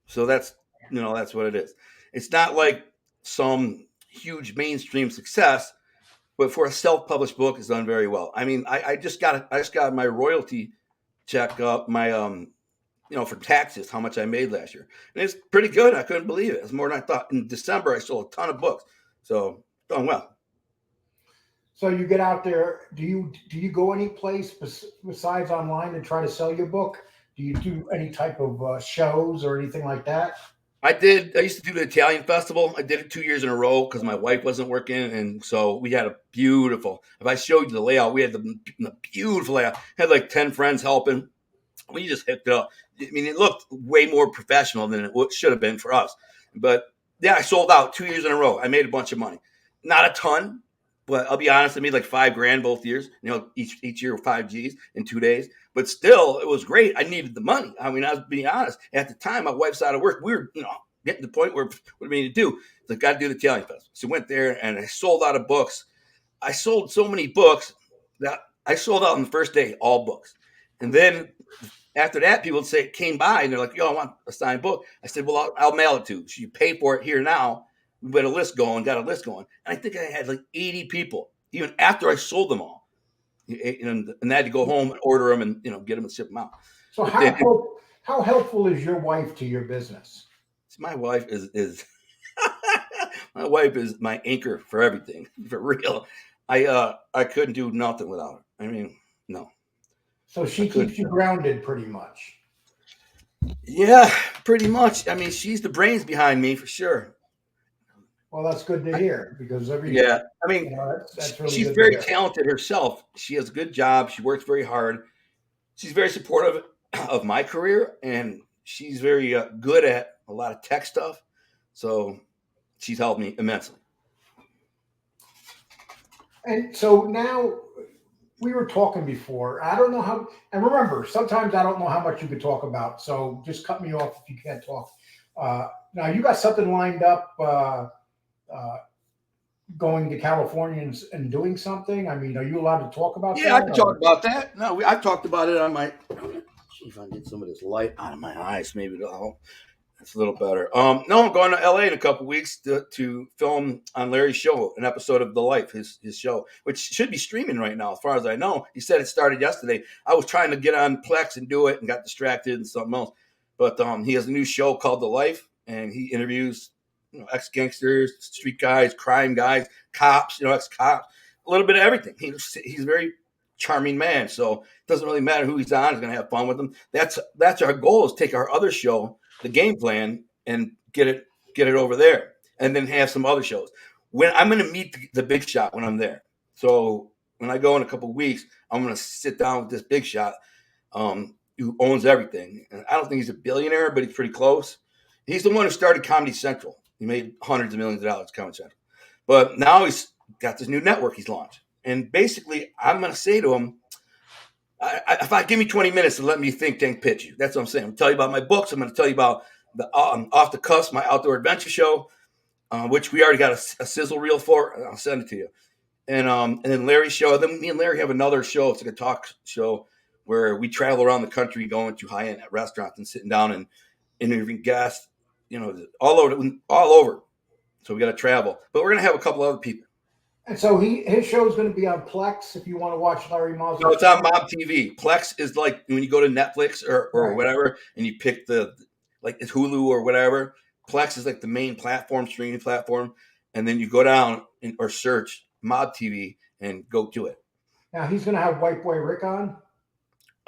so that's what it is. It's not like some huge mainstream success, but for a self-published book, it's done very well. I mean, I just got my royalty check up my for taxes how much I made last year, and it's pretty good. I couldn't believe it. It's more than I thought. In December, I sold a ton of books, so done well. So you get out there. Do you go any place besides online to try to sell your book? Do you do any type of shows or anything like that? I did. I used to do the Italian festival. I did it 2 years in a row because my wife wasn't working, and so we had a beautiful. If I showed you the layout, we had the beautiful layout. Had like 10 friends helping. We just hit it up. I mean, it looked way more professional than it should have been for us. But yeah, I sold out 2 years in a row. I made a bunch of money. Not a ton, but I'll be honest, I made like 5 grand both years. Each year 5 Gs in 2 days. But still, it was great. I needed the money. I mean, I was being honest. At the time, my wife's out of work. We were, getting to the point where what do we need to do? So I got to do the Italian festival. So I went there and I sold out of books. I sold so many books that I sold out on the first day, all books. And then after that, people would say came by and they're like, "Yo, I want a signed book." I said, "Well, I'll mail it to you. So you pay for it here now." We got a list going. And I think I had like 80 people, even after I sold them all. And I had to go home and order them and get them and ship them out. So But then how helpful is your wife to your business? my wife is my wife is my anchor for everything, for real. I couldn't do nothing without her. I mean, no, So I she couldn't. keeps you grounded pretty much. Yeah, pretty much. I mean, she's the brains behind me for sure. Well, that's good to I, hear because yeah, I mean, that's really she's good to very hear. talented herself. She has a good job. She works very hard. She's very supportive of my career, and she's very good at a lot of tech stuff. So she's helped me immensely. And so now we were talking before. I don't know how, and remember, sometimes I don't know how much you could talk about. So just cut me off if you can't talk. Now you got something lined up, uh, going to California and doing something. I mean, are you allowed to talk about Yeah, I that? can talk Or? about that. No, I've talked about it on my. See if I can get some of this light out of my eyes. Maybe it'll help. That's a little better. No, I'm going to LA in a couple weeks to film on Larry's show, an episode of The Life, his show, which should be streaming right now, as far as I know. He said it started yesterday. I was trying to get on Plex and do it and got distracted and something else. But he has a new show called The Life, and he interviews ex-gangsters, street guys, crime guys, cops, ex-cops, a little bit of everything. He's a very charming man, so it doesn't really matter who he's on. He's going to have fun with them. That's our goal, is take our other show, the game plan, and get it over there, and then have some other shows. When I'm going to meet the big shot when I'm there. So when I go in a couple of weeks, I'm going to sit down with this big shot, who owns everything. And I don't think he's a billionaire, but he's pretty close. He's the one who started Comedy Central. He made hundreds of millions of dollars Comedy Central, but now he's got this new network he's launched. And basically, I'm going to say to him, if I give me 20 minutes to let me think tank pitch you, that's what I'm saying. I'm going to tell you about my books. I'm going to tell you about the Off the Cuffs, my outdoor adventure show, which we already got a sizzle reel for. I'll send it to you. And then Larry's show. Then me and Larry have another show. It's like a talk show where we travel around the country going to high-end restaurants and sitting down and interviewing guests, all over. So we got to travel. But we're going to have a couple other people. And so his show is going to be on Plex if you want to watch Larry Mazza's No, it's show. on Mob TV. Plex is like when you go to Netflix or Right. whatever, and you pick it's Hulu or whatever. Plex is like the main streaming platform, and then you go down or search Mob TV and go to it. Now he's going to have White Boy Rick on.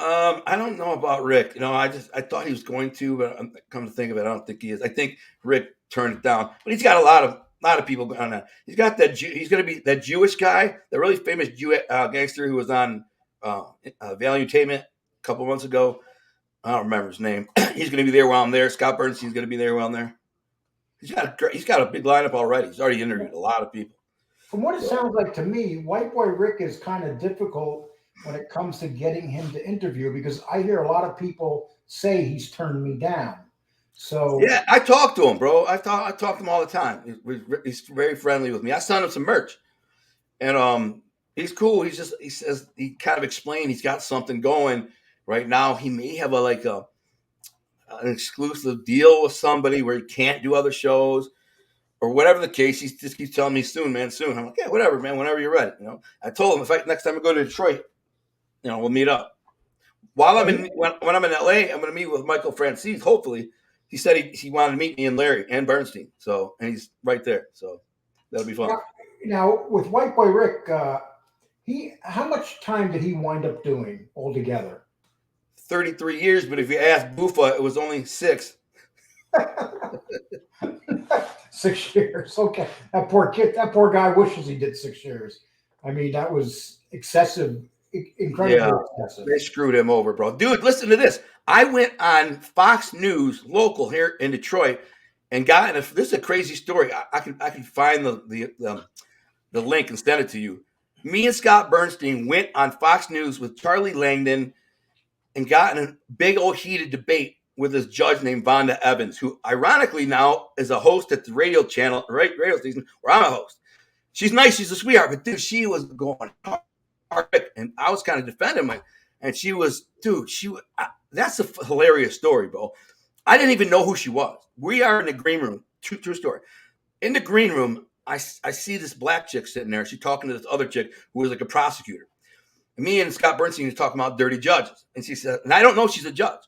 I don't know about Rick. I thought he was going to, but come to think of it, I don't think he is. I think Rick turned it down, but he's got a lot of people on that. He's got that. He's going to be that Jewish guy, the really famous gangster who was on Value Entertainment a couple months ago. I don't remember his name. He's going to be there while I'm there. Scott Bernstein's going to be there while I'm there. He's got a big lineup already. He's already interviewed a lot of people. From what it sounds like to me, White Boy Rick is kind of difficult when it comes to getting him to interview, because I hear a lot of people say he's turned me down. So yeah, I talk to him, bro. I talk to him all the time. He's very friendly with me. I sent him some merch, and he's cool. He says he kind of explained he's got something going right now. He may have an exclusive deal with somebody where he can't do other shows or whatever the case. He just keeps telling me soon, man, soon. I'm like, yeah, whatever, man, whenever you're ready. I told him next time I go to Detroit, we'll meet up. While when I'm in LA, I'm going to meet with Michael Franzese. Hopefully, he said he wanted to meet me and Larry and Bernstein. So, and he's right there. So that'll be fun. Now with White Boy Rick, how much time did he wind up doing altogether? 33 years, but if you ask Buffa, it was only 6. 6 years. Okay. That poor guy wishes he did 6 years. I mean, that was excessive, incredibly excessive. They screwed him over, bro. Dude, listen to this. I went on Fox News local here in Detroit and this is a crazy story. I can find the link and send it to you. Me and Scott Bernstein went on Fox News with Charlie Langdon and got in a big old heated debate with this judge named Vonda Evans, who ironically now is a host at the radio station where I'm a host. She's nice. She's a sweetheart. But, dude, she was going hard. And I was kind of defending her. And she was, dude, that's a hilarious story, bro. I didn't even know who she was. We are in the green room. True story. In the green room, I see this black chick sitting there. She's talking to this other chick who was like a prosecutor. And me and Scott Bernstein are talking about dirty judges. And she said, and I don't know she's a judge.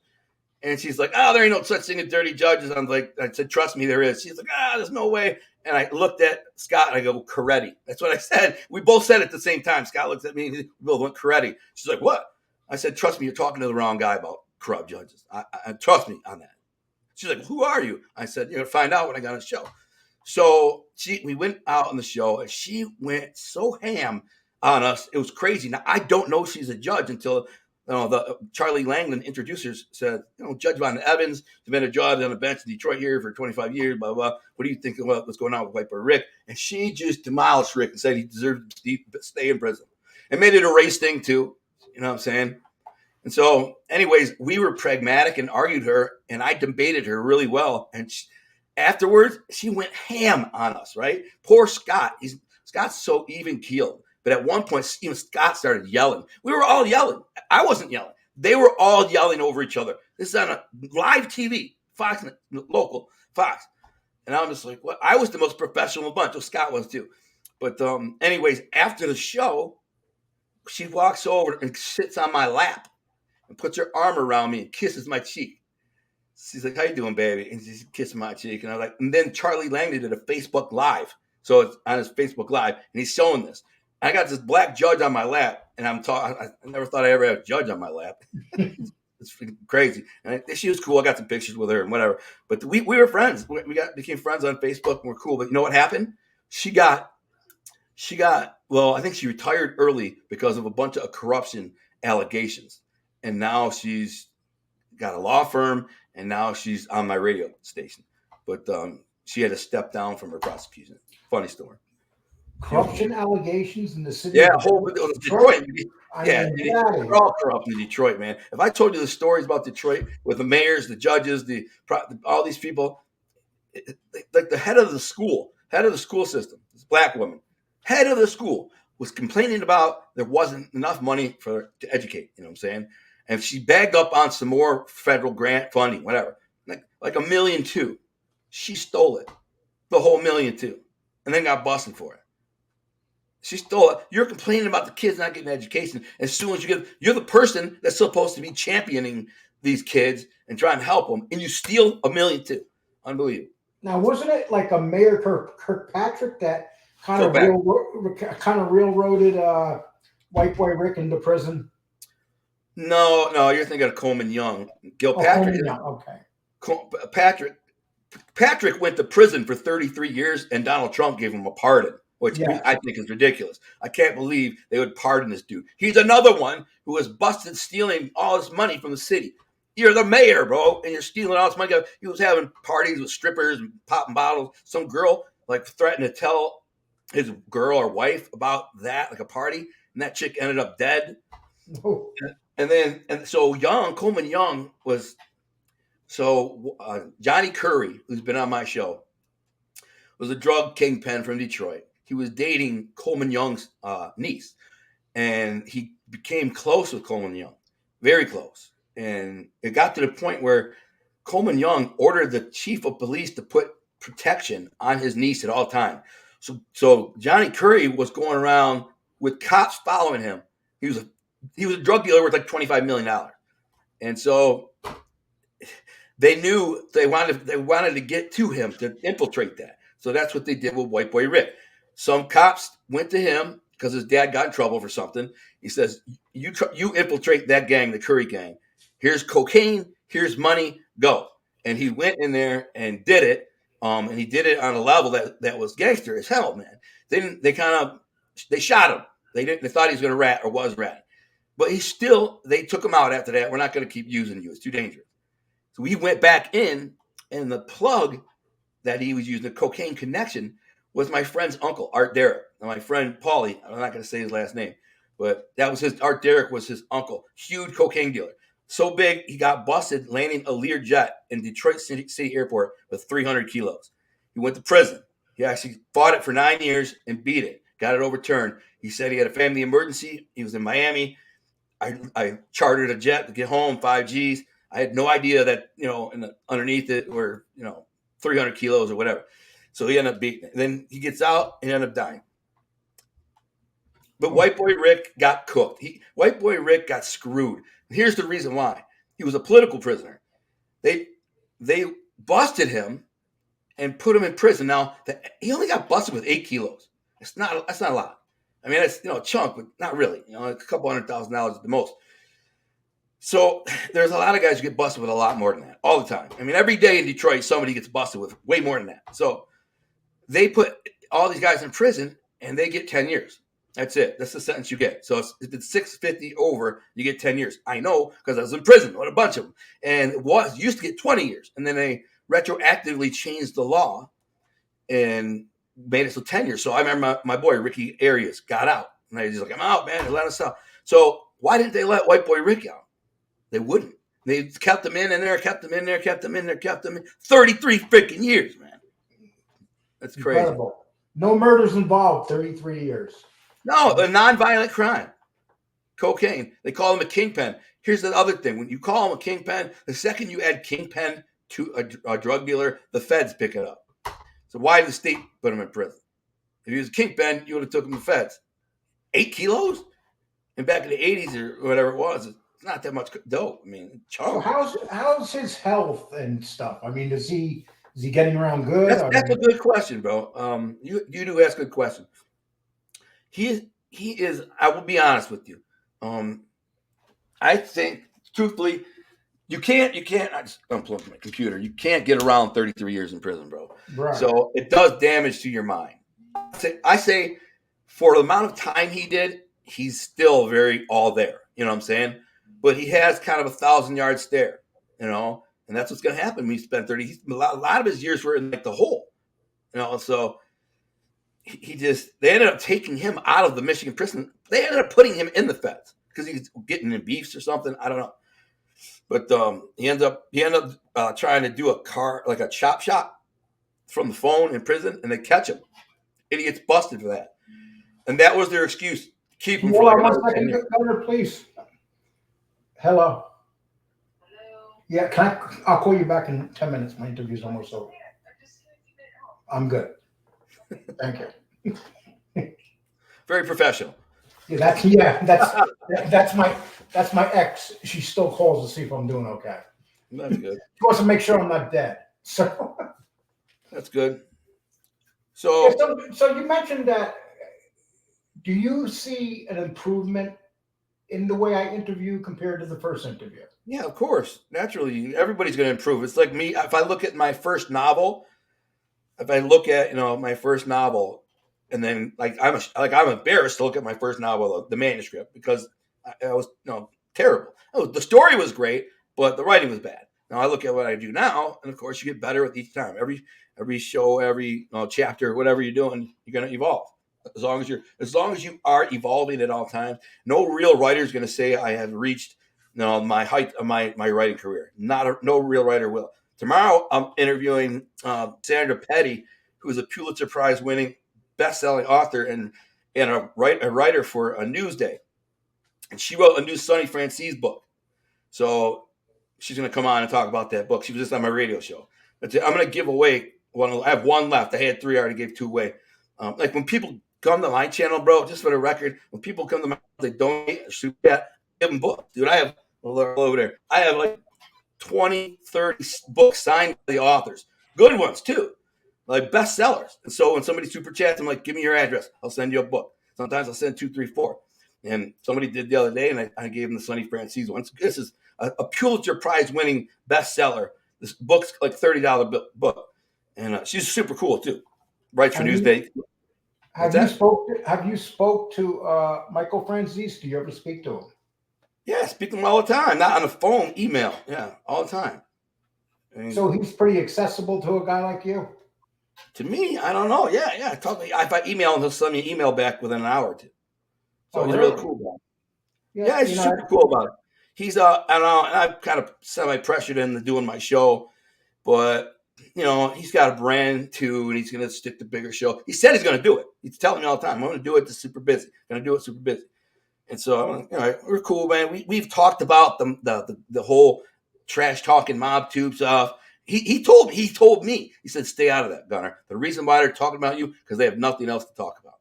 And she's like, oh, there ain't no such thing as dirty judges. I said, trust me, there is. She's like, there's no way. And I looked at Scott and I go, Coretti. That's what I said. We both said it at the same time. Scott looks at me and we both went Coretti. She's like, what? I said, trust me, you're talking to the wrong guy about corrupt judges. I trust me on that. She's like, who are you? I said, you're going to find out when I got on the show. So we went out on the show and she went so ham on us. It was crazy. Now, I don't know she's a judge until the Charlie Langdon introducers said, Judge Vonda Evans has been a judge on the bench in Detroit here for 25 years, blah, blah. What do you think about what's going on with White Boy Rick? And she just demolished Rick and said he deserved to stay in prison. And made it a race thing too. You know what I'm saying? And so, anyways, we were pragmatic and argued her, and I debated her really well. And afterwards, she went ham on us, right? Poor Scott. Scott's so even keeled. But at one point, even Scott started yelling. We were all yelling. I wasn't yelling. They were all yelling over each other. This is on a live TV, Fox, local Fox. And I'm just like, what? I was the most professional of the bunch. Well, Scott was too. But anyways, after the show, she walks over and sits on my lap and puts her arm around me and kisses my cheek. She's like, how you doing, baby? And she's kissing my cheek. And I was like, and then Charlie Langdon did a Facebook Live. So it's on his Facebook Live, and he's showing this. I got this black judge on my lap, and I'm talking. I never thought I ever had a judge on my lap. It's crazy. And she was cool. I got some pictures with her and whatever. But we were friends. We became friends on Facebook, and we're cool. But you know what happened? She got. Well, I think she retired early because of a bunch of corruption allegations, and now she's got a law firm, and now she's on my radio station. But she had to step down from her prosecution. Funny story. Corruption allegations in the city. Yeah, Detroit. Yeah, they're all corrupt in Detroit, man. If I told you the stories about Detroit with the mayors, the judges, all these people, like the head of the school system, this black woman, head of the school, was complaining about there wasn't enough money for her to educate. You know what I'm saying? And she bagged up on some more federal grant funding, whatever, like $1.2 million. She stole it, the whole $1.2 million, and then got busted for it. She stole it. You're complaining about the kids not getting education. As soon as you're the person that's supposed to be championing these kids and trying to help them, and you steal $1.2 million. Unbelievable. Now, wasn't it like a Mayor Kirkpatrick that kind of railroaded White Boy Rick into prison? No, you're thinking of Coleman Young. Gilpatrick. Coleman Young. Okay. Patrick Patrick went to prison for 33 years, and Donald Trump gave him a pardon, which Yes. I think is ridiculous. I can't believe they would pardon this dude. He's another one who was busted stealing all this money from the city. You're the mayor, bro, and you're stealing all this money. He was having parties with strippers and popping bottles. Some girl like threatened to tell his girl or wife about that, like a party, and that chick ended up dead. Oh. And so Coleman Young was. So Johnny Curry, who's been on my show, was a drug kingpin from Detroit. He was dating Coleman Young's niece, and he became close with Coleman Young, very close. And it got to the point where Coleman Young ordered the chief of police to put protection on his niece at all times. So Johnny Curry was going around with cops following him. He was a drug dealer worth like $25 million, and so they knew they wanted to get to him to infiltrate that. So that's what they did with White Boy Rick. Some cops went to him because his dad got in trouble for something. He says, "You infiltrate that gang, the Curry gang. Here's cocaine. Here's money. Go." And he went in there and did it. And he did it on a level that was gangster as hell, man. They shot him. They thought he was going to rat or was ratting, but they took him out after that. We're not going to keep using you. It's too dangerous. So we went back in, and the plug that he was using, the cocaine connection, was my friend's uncle, Art Derrick. And my friend Paulie, I'm not going to say his last name, but Art Derrick was his uncle, huge cocaine dealer. So big, he got busted landing a Lear jet in Detroit City Airport with 300 kilos. He went to prison. He actually fought it for 9 years and beat it, got it overturned. He said he had a family emergency. He was in Miami. I chartered a jet to get home, 5 Gs. I had no idea that, underneath it were, 300 kilos or whatever. So he ended up beating it. Then he gets out and ended up dying. But White Boy Rick got cooked. White Boy Rick got screwed. And here's the reason why. He was a political prisoner. They busted him and put him in prison. Now, he only got busted with 8 kilos. That's not a lot. I mean, that's, a chunk, but not really. A couple $100,000 at the most. So there's a lot of guys who get busted with a lot more than that all the time. I mean, every day in Detroit, somebody gets busted with way more than that. So they put all these guys in prison, and they get 10 years. That's it. That's the sentence you get. So if it's 650 over, you get 10 years. I know because I was in prison with a bunch of them. And it used to get 20 years. And then they retroactively changed the law and made it so 10 years. So I remember my boy, Ricky Arias, got out. And he's like, I'm out, man. They let us out. So why didn't they let White Boy Rick out? They wouldn't. They kept him in there, kept him in there, kept him in there, kept him in. 33 freaking years, man. That's crazy. Incredible. No murders involved, 33 years. No, a nonviolent crime. Cocaine. They call him a kingpin. Here's the other thing. When you call him a kingpin, the second you add kingpin to a drug dealer, the feds pick it up. So why did the state put him in prison? If he was a kingpin, you would have took him to the feds. 8 kilos? And back in the 80s or whatever it was, it's not that much dope. I mean, so how's his health and stuff? I mean, is he getting around good? That's a good question, bro. You do ask good questions. He is. I will be honest with you. I think, truthfully, you can't. I just unplugged my computer. You can't get around 33 years in prison, bro. Right. So it does damage to your mind. I say, for the amount of time he did, he's still very all there. You know what I'm saying? But he has kind of a 1,000-yard stare, and that's what's going to happen when you spend 30. A lot of his years were in like the hole, So they ended up taking him out of the Michigan prison. They ended up putting him in the feds because he's getting in beefs or something. I don't know, but he ended up trying to do a chop shop from the phone in prison, and they catch him, and he gets busted for that. And that was their excuse to keep him for one second, Gunner, please. Hello. Yeah, I'll call you back in 10 minutes. My interview's almost over. I'm good. Thank you. Very professional. Yeah, that's my ex. She still calls to see if I'm doing okay. That's good. She wants to make sure I'm not dead. So that's good. So you mentioned that. Do you see an improvement in the way I interview compared to the first interview? Yeah, of course. Naturally, everybody's going to improve. It's like me. If I look at my first novel, if I look at my first novel, and then I'm embarrassed to look at my first novel, the manuscript, because I was terrible. Oh, the story was great, but the writing was bad. Now I look at what I do now, and of course you get better with each time. Every show, every chapter, whatever you're doing, you're going to evolve. As long as you are evolving at all times, no real writer is going to say I have reached my height of my writing career. No real writer will. Tomorrow, I'm interviewing Sandra Petty, who is a Pulitzer Prize winning best-selling author and a writer for Newsday. And she wrote a new Sonny Franzese book. So she's going to come on and talk about that book. She was just on my radio show. I'm going to give away one. I have one left. I had three. I already gave two away. Like when people come to my channel, bro, just for the record, when people come to my they donate, shoot that, give them books. Dude, I have over there. I have like 20, 30 books signed by the authors. Good ones, too. Like bestsellers. And so when somebody super chats, I'm like, give me your address. I'll send you a book. Sometimes I'll send 2, 3, 4. And somebody did the other day, and I gave them the Sonny Franzese one. This is a Pulitzer Prize winning bestseller. This book's like $30 book. And she's super cool, too. Writes for Newsday. Have you spoke to Michael Franzese? Do you ever speak to him? Yeah, speak to him all the time. Not on the phone, email. Yeah, all the time. So he's pretty accessible to a guy like you? To me, I don't know. Yeah. If I email him, he'll send me an email back within an hour or two. So he's really cool about it. Yeah, he's super cool about it. He's I don't know, and I've kind of semi-pressured into doing my show, but he's got a brand too, and he's going to stick to bigger show. He said he's going to do it. He's telling me all the time, I'm going to do it. It's super busy. Going to do it super busy. And so, we're cool, man. We've talked about the whole trash talking mob tube stuff. He told me, he said, stay out of that, Gunner. The reason why they're talking about you, because they have nothing else to talk about.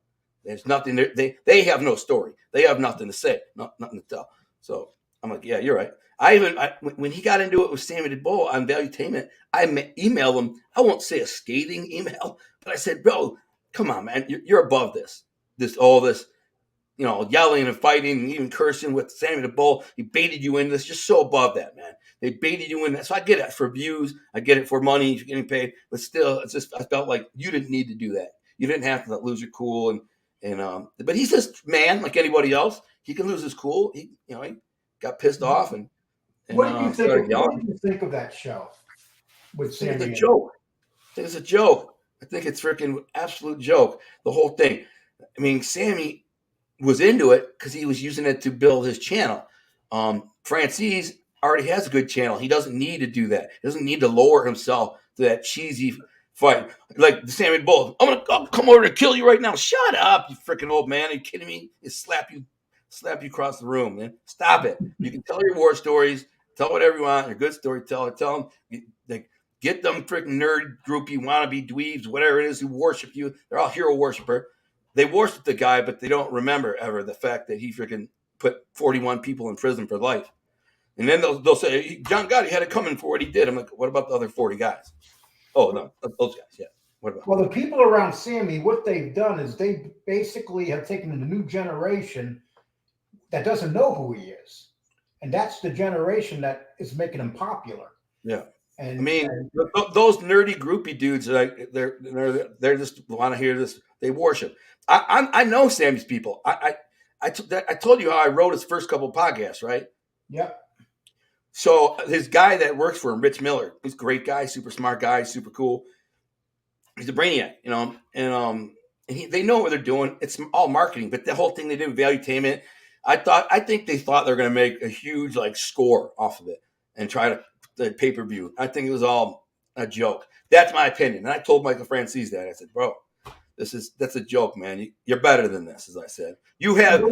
There's nothing, they have no story. They have nothing to say, nothing to tell. So I'm like, yeah, you're right. When he got into it with Sammy the Bull on Valuetainment, I emailed him. I won't say a scathing email, but I said, bro, come on, man. You're above this, yelling and fighting and even cursing with Sammy the Bull. He baited you into this. Just so above that, man. They baited you in that. So I get it for views. I get it for money. You're getting paid. But still, it's just, I felt like you didn't need to do that. You didn't have to lose your cool. But he's just man like anybody else. He can lose his cool. He got pissed off and what did you think of that show with Sammy? It's a joke. It's a joke. I think it's freaking absolute joke. The whole thing. I mean, Sammy was into it because he was using it to build his channel. Franzese already has a good channel. He doesn't need to do that. He doesn't need to lower himself to that cheesy fight. Like the Sammy Bull, I'll come over and kill you right now. Shut up, you freaking old man. Are you kidding me? He slap you across the room, man. Stop it. You can tell your war stories, tell whatever you want. You're a good storyteller. Tell them, get them freaking nerd groupie wannabe dweebs, whatever it is who worship you. They're all hero worshiper. They worship the guy, but they don't remember ever the fact that he freaking put 41 people in prison for life. And then they'll say, John Gotti had it coming for what he did. I'm like, what about the other 40 guys? Oh, no, those guys, yeah. What about? Well, the people around Sammy, what they've done is they basically have taken a new generation that doesn't know who he is. And that's the generation that is making him popular. Yeah. And those nerdy groupie dudes, like they're just want to hear this. They worship. I know Sammy's people. I told you how I wrote his first couple of podcasts, right? Yep. So his guy that works for him, Rich Miller, he's a great guy, super smart guy, super cool. He's a brainiac, and they know what they're doing. It's all marketing, but the whole thing they did with Valuetainment, I think they thought they're going to make a huge score off of it and try to the pay-per-view. I think it was all a joke. That's my opinion. And I told Michael Franzese that. I said, bro, that's a joke, man. You're better than this, as I said. You have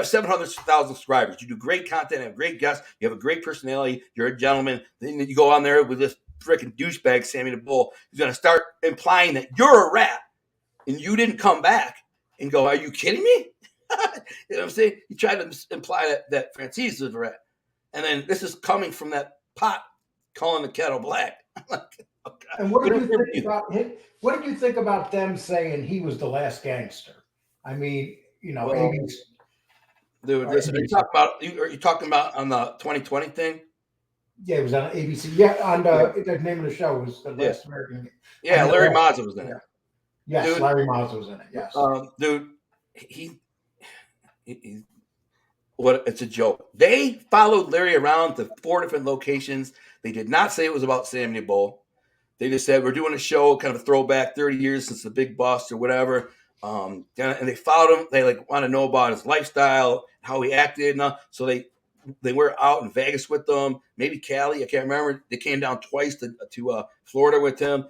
700,000 subscribers. You do great content, have great guests. You have a great personality. You're a gentleman. Then you go on there with this freaking douchebag, Sammy the Bull, who's going to start implying that you're a rat and you didn't come back and go, are you kidding me? You know what I'm saying? He tried to imply that Franzese was a rat. And then this is coming from that pot calling the kettle black. And what did you think about him? What did you think about them saying he was the last gangster? I mean, Dude, listen, are you talking about on the 2020 thing? Yeah, it was on ABC. Yeah, on the name of the show was The Yeah. Last American. Yeah, Larry Mazza was in it. Yeah. Yes, Dude, Larry Mazza was in it. Yes. Dude, he what? It's a joke. They followed Larry around to 4 different locations. They did not say it was about Sammy Bowl. They just said we're doing a show, kind of a throwback, 30 years since the big bust or whatever. And they followed him. They like want to know about his lifestyle, how he acted, so they were out in Vegas with them, maybe Cali, I can't remember. They came down twice to Florida with him,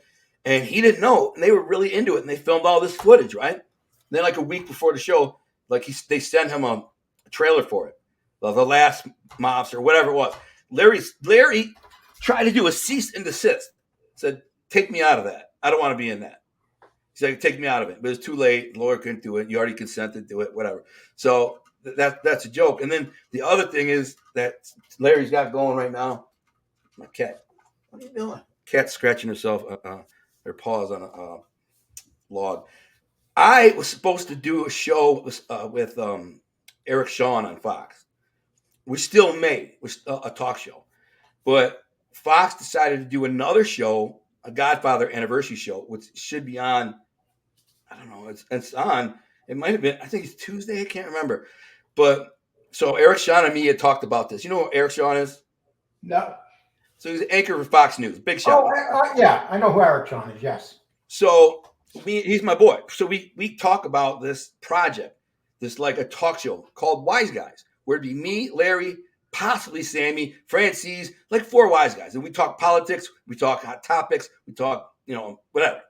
and he didn't know. And they were really into it, and they filmed all this footage, right? And then like a week before the show, like they sent him a trailer for it, the last mobster or whatever it was. Larry tried to do a cease and desist. Said, take me out of that. I don't want to be in that. He said, take me out of it. But it's too late. The lawyer couldn't do it. You already consented to it, whatever. So that's a joke. And then the other thing is that Larry's got going right now. My cat. What are you doing? Cat's scratching herself, her paws on a log. I was supposed to do a show with Eric Shawn on Fox. We still may. A talk show. But Fox decided to do another show, a Godfather anniversary show, which should be on. I don't know. It's on. It might have been. I think it's Tuesday. I can't remember. But so Eric Shawn and me had talked about this. You know who Eric Shawn is? No. So he's an anchor for Fox News. Big shot. Oh, yeah. I know who Eric Shawn is. Yes. So he's my boy. So we talk about this project, this like a talk show called Wise Guys, where it'd be me, Larry, possibly Sammy, Franzese, like 4 wise guys. And we talk politics, we talk hot topics, we talk, whatever.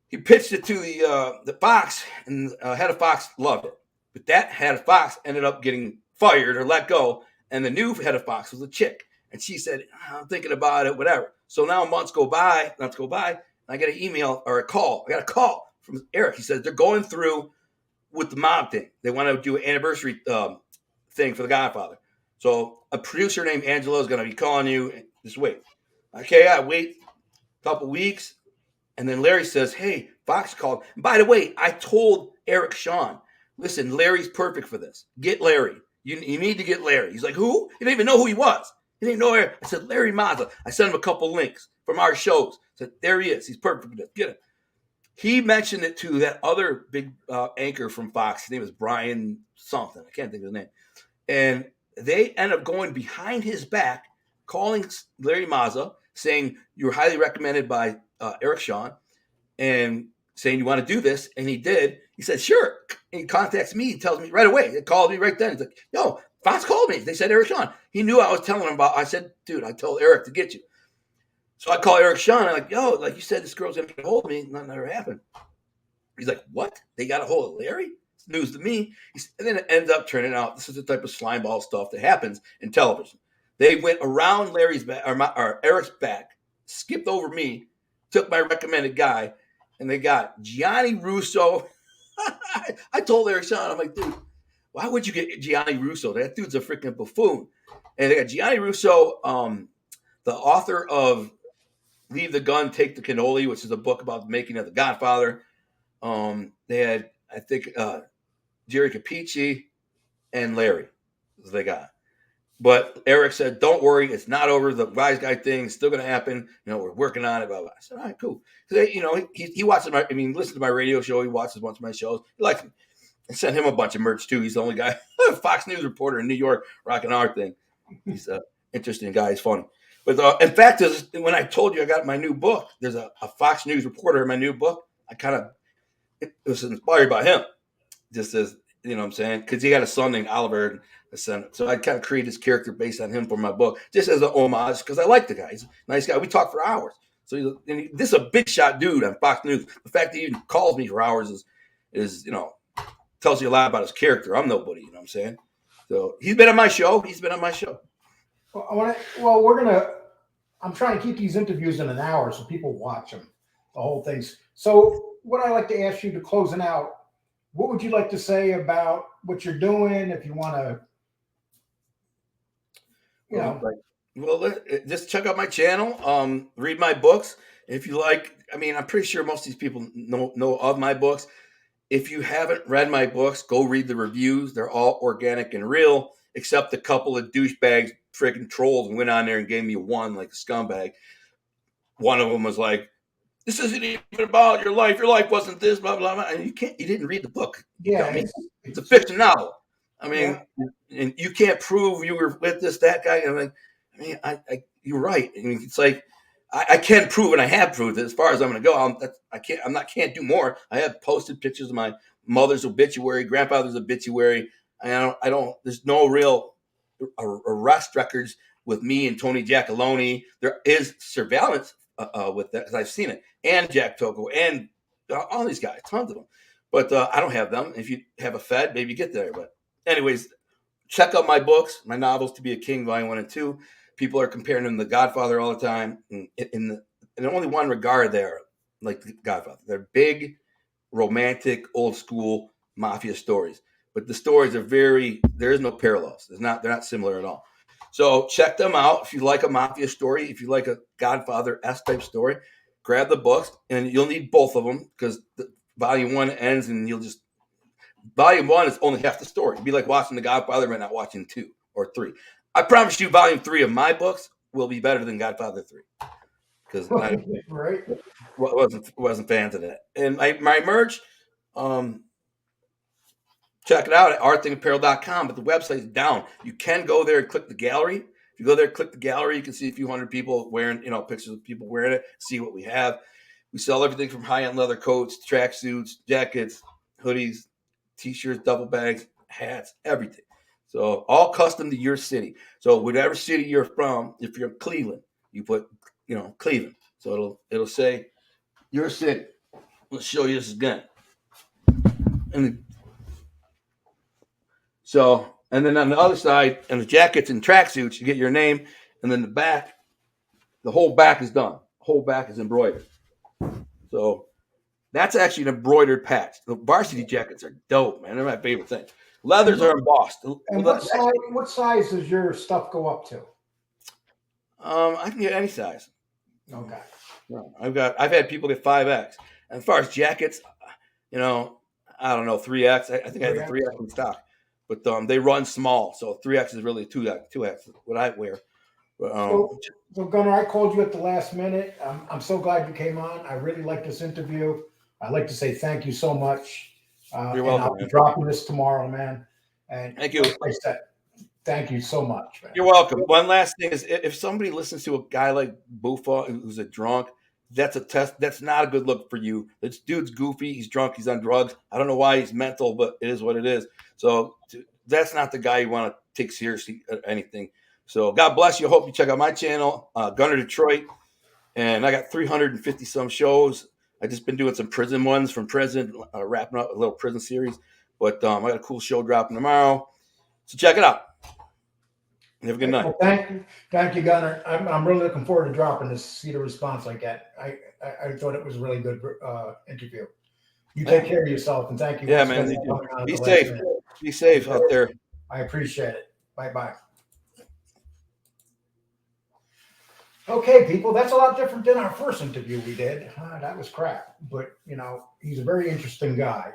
He pitched it to the Fox, and head of Fox loved it. But that head of Fox ended up getting fired or let go, and the new head of Fox was a chick. And she said, I'm thinking about it, whatever. So now months go by, and I get an email or a call. I got a call from Eric. He says they're going through with the mob thing. They want to do an anniversary thing for The Godfather. So a producer named Angela is going to be calling you. Just wait. Okay, I wait a couple weeks. And then Larry says, hey, Fox called. And by the way, I told Eric Shawn, listen, Larry's perfect for this. Get Larry. You need to get Larry. He's like, who? He didn't even know who he was. He didn't know Larry. I said, Larry Mazza. I sent him a couple links from our shows. I said, there he is. He's perfect for this. Get him. He mentioned it to that other big anchor from Fox. His name is Brian something. I can't think of his name. And they end up going behind his back, calling Larry Mazza, saying, you're highly recommended by Eric Shawn, and saying, you want to do this? And he did. He said, sure. And he contacts me. He tells me right away. He called me right then. He's like, yo, Fox called me. They said Eric Shawn. He knew I was telling him about. I said, dude, I told Eric to get you. So I call Eric Shawn. I'm like, yo, like you said, this girl's going to get a hold of me. Nothing ever happened. He's like, what? They got a hold of Larry? It's news to me. And then it ends up turning out this is the type of slimeball stuff that happens in television. They went around Larry's back or Eric's back, skipped over me, took my recommended guy, and they got Gianni Russo. I told Eric Shawn, I'm like, dude, why would you get Gianni Russo? That dude's a freaking buffoon. And they got Gianni Russo, the author of Leave the Gun, Take the Cannoli, which is a book about the making of The Godfather. They had, I think, Jerry Capici and Larry. They got. But Eric said, don't worry, it's not over. The wise guy thing is still going to happen. We're working on it. Blah, blah. I said, all right, cool. He watches listens to my radio show. He watches a bunch of my shows. He likes me. I sent him a bunch of merch, too. He's the only guy, Fox News reporter in New York, rocking our thing. He's an interesting guy. He's funny. But in fact, when I told you I got my new book, there's a Fox News reporter in my new book. It was inspired by him. Just as, you know what I'm saying? Because he got a son named Oliver. So I kind of created this character based on him for my book, just as an homage, because I like the guy. He's a nice guy. We talk for hours. So this is a big shot dude on Fox News. The fact that he even calls me for hours is tells you a lot about his character. I'm nobody, you know what I'm saying? So he's been on my show. Well, I'm trying to keep these interviews in an hour so people watch them, the whole thing. So what I'd like to ask you to closing out, what would you like to say about what you're doing? If you want to, just check out my channel, read my books. If you like, I'm pretty sure most of these people know of my books. if you haven't read my books, go read the reviews. They're all organic and real, except a couple of douchebags, freaking trolls, went on there and gave me a 1 like a scumbag. One of them was like, "This isn't even about your life. Your life wasn't this, blah, blah, blah." And you didn't read the book. You Yeah, dummy. It's a fiction novel. I mean, and you can't prove you were with that guy. I'm like, you're right. I mean, it's like, I can prove and I have proved it. As far as I'm going to go, can't do more. I have posted pictures of my mother's obituary, grandfather's obituary. I don't. There's no real arrest records with me and Tony Giacalone. There is surveillance with that because I've seen it, and Jack Tocco, and all these guys, tons of them. But I don't have them. If you have a Fed, maybe you get there. But anyways, check out my books, my novels, To Be a King, Volume 1 and 2. People are comparing them to The Godfather all the time. In only one regard, they're like The Godfather. They're big, romantic, old school mafia stories. But the stories are there is no parallels. They're not similar at all. So check them out. If you like a mafia story, if you like a Godfather-esque type story, grab the books, and you'll need both of them because Volume 1 ends, and Volume 1 is only half the story. It'd be like watching The Godfather but not watching 2 or 3. I promise you, Volume 3 of my books will be better than Godfather 3 because I wasn't fans of that. And my merch, check it out at artthingapparel.com, but the website's down. You can go there and click the gallery. If you go there, click the gallery, you can see a few hundred people wearing, pictures of people wearing it, see what we have. We sell everything from high-end leather coats, tracksuits, jackets, hoodies, T-shirts, duffel bags, hats, everything. So all custom to your city. So whatever city you're from, if you're in Cleveland, you put, Cleveland. So it'll say your city. Let's show you this again. And then on the other side, and the jackets and tracksuits, you get your name, and then the whole back is done. The whole back is embroidered. So that's actually an embroidered patch. The varsity jackets are dope, man. They're my favorite thing. Leathers are embossed. And what size does your stuff go up to? I can get any size. Okay. I've had people get 5X. And as far as jackets, I don't know, 3X. I think I have a 3X in stock. But they run small, so 3X is really 2X. What I wear. So Gunnar, I called you at the last minute. I'm so glad you came on. I really like this interview. I'd like to say thank you so much. You're welcome. I'll be dropping this tomorrow, man. And thank you. Like I said, thank you so much, man. You're welcome. One last thing is, if somebody listens to a guy like Buffa who's a drunk, that's a test. That's not a good look for you. This dude's goofy. He's drunk. He's on drugs. I don't know why he's mental, but it is what it is. So that's not the guy you want to take seriously or anything. So God bless you. I hope you check out my channel, Gunner Detroit. And I got 350 some shows. I just been doing some prison ones from prison, wrapping up a little prison series. But I got a cool show dropping tomorrow. So check it out. Have a good night. Well, thank you, Gunnar. I'm really looking forward to dropping this, see the response I get. I thought it was a really good interview. You take care of yourself, and thank you. Yeah, man. Be safe. Be safe out there. I appreciate it. Bye-bye. Okay, people, that's a lot different than our first interview we did. That was crap. But, he's a very interesting guy.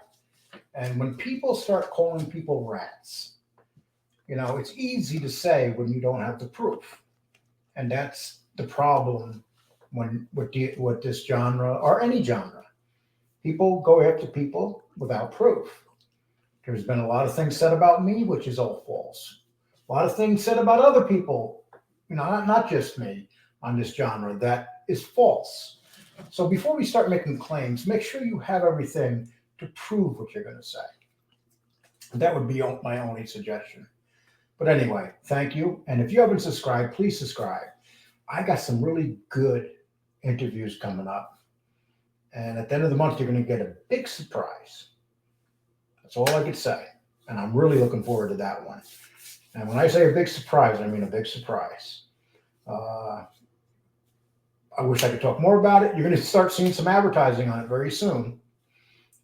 And when people start calling people rats, it's easy to say when you don't have the proof. And that's the problem with this genre or any genre. People go after people without proof. There's been a lot of things said about me, which is all false. A lot of things said about other people, not just me, on this genre, that is false. So before we start making claims, make sure you have everything to prove what you're going to say. That would be my only suggestion. But anyway, thank you. And if you haven't subscribed, please subscribe. I got some really good interviews coming up. And at the end of the month, you're going to get a big surprise. That's all I could say. And I'm really looking forward to that one. And when I say a big surprise, I mean a big surprise. I wish I could talk more about it. You're going to start seeing some advertising on it very soon.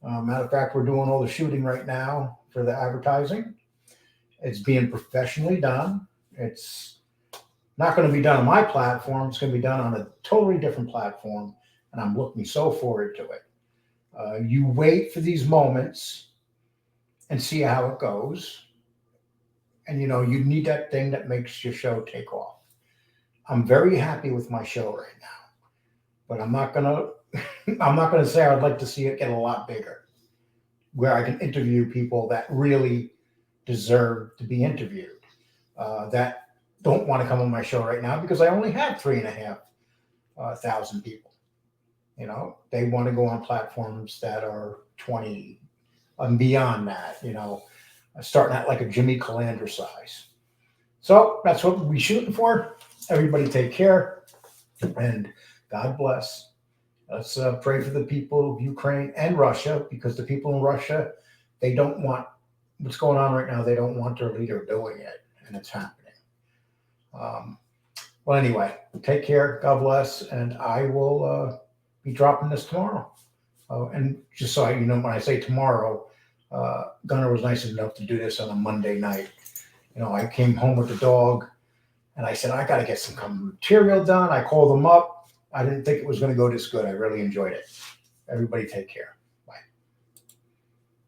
Matter of fact, we're doing all the shooting right now for the advertising. It's being professionally done. It's not going to be done on my platform. It's going to be done on a totally different platform, and I'm looking so forward to it. You wait for these moments and see how it goes. And, you need that thing that makes your show take off. I'm very happy with my show right now, but I'm not gonna say I'd like to see it get a lot bigger, where I can interview people that really deserve to be interviewed, that don't want to come on my show right now because I only have 3,500 people. They want to go on platforms that are 20 and beyond that. Starting at like a Jimmy Calandra size. So that's what we're shooting for. Everybody take care and God bless. Let's pray for the people of Ukraine and Russia, because the people in Russia, they don't want what's going on right now. They don't want their leader doing it, and it's happening. Well, anyway, take care. God bless. And I will be dropping this tomorrow. And just so you know, when I say tomorrow, Gunnar was nice enough to do this on a Monday night. I came home with the dog and I said, I got to get some material done. I called them up. I didn't think it was going to go this good. I really enjoyed it. Everybody take care.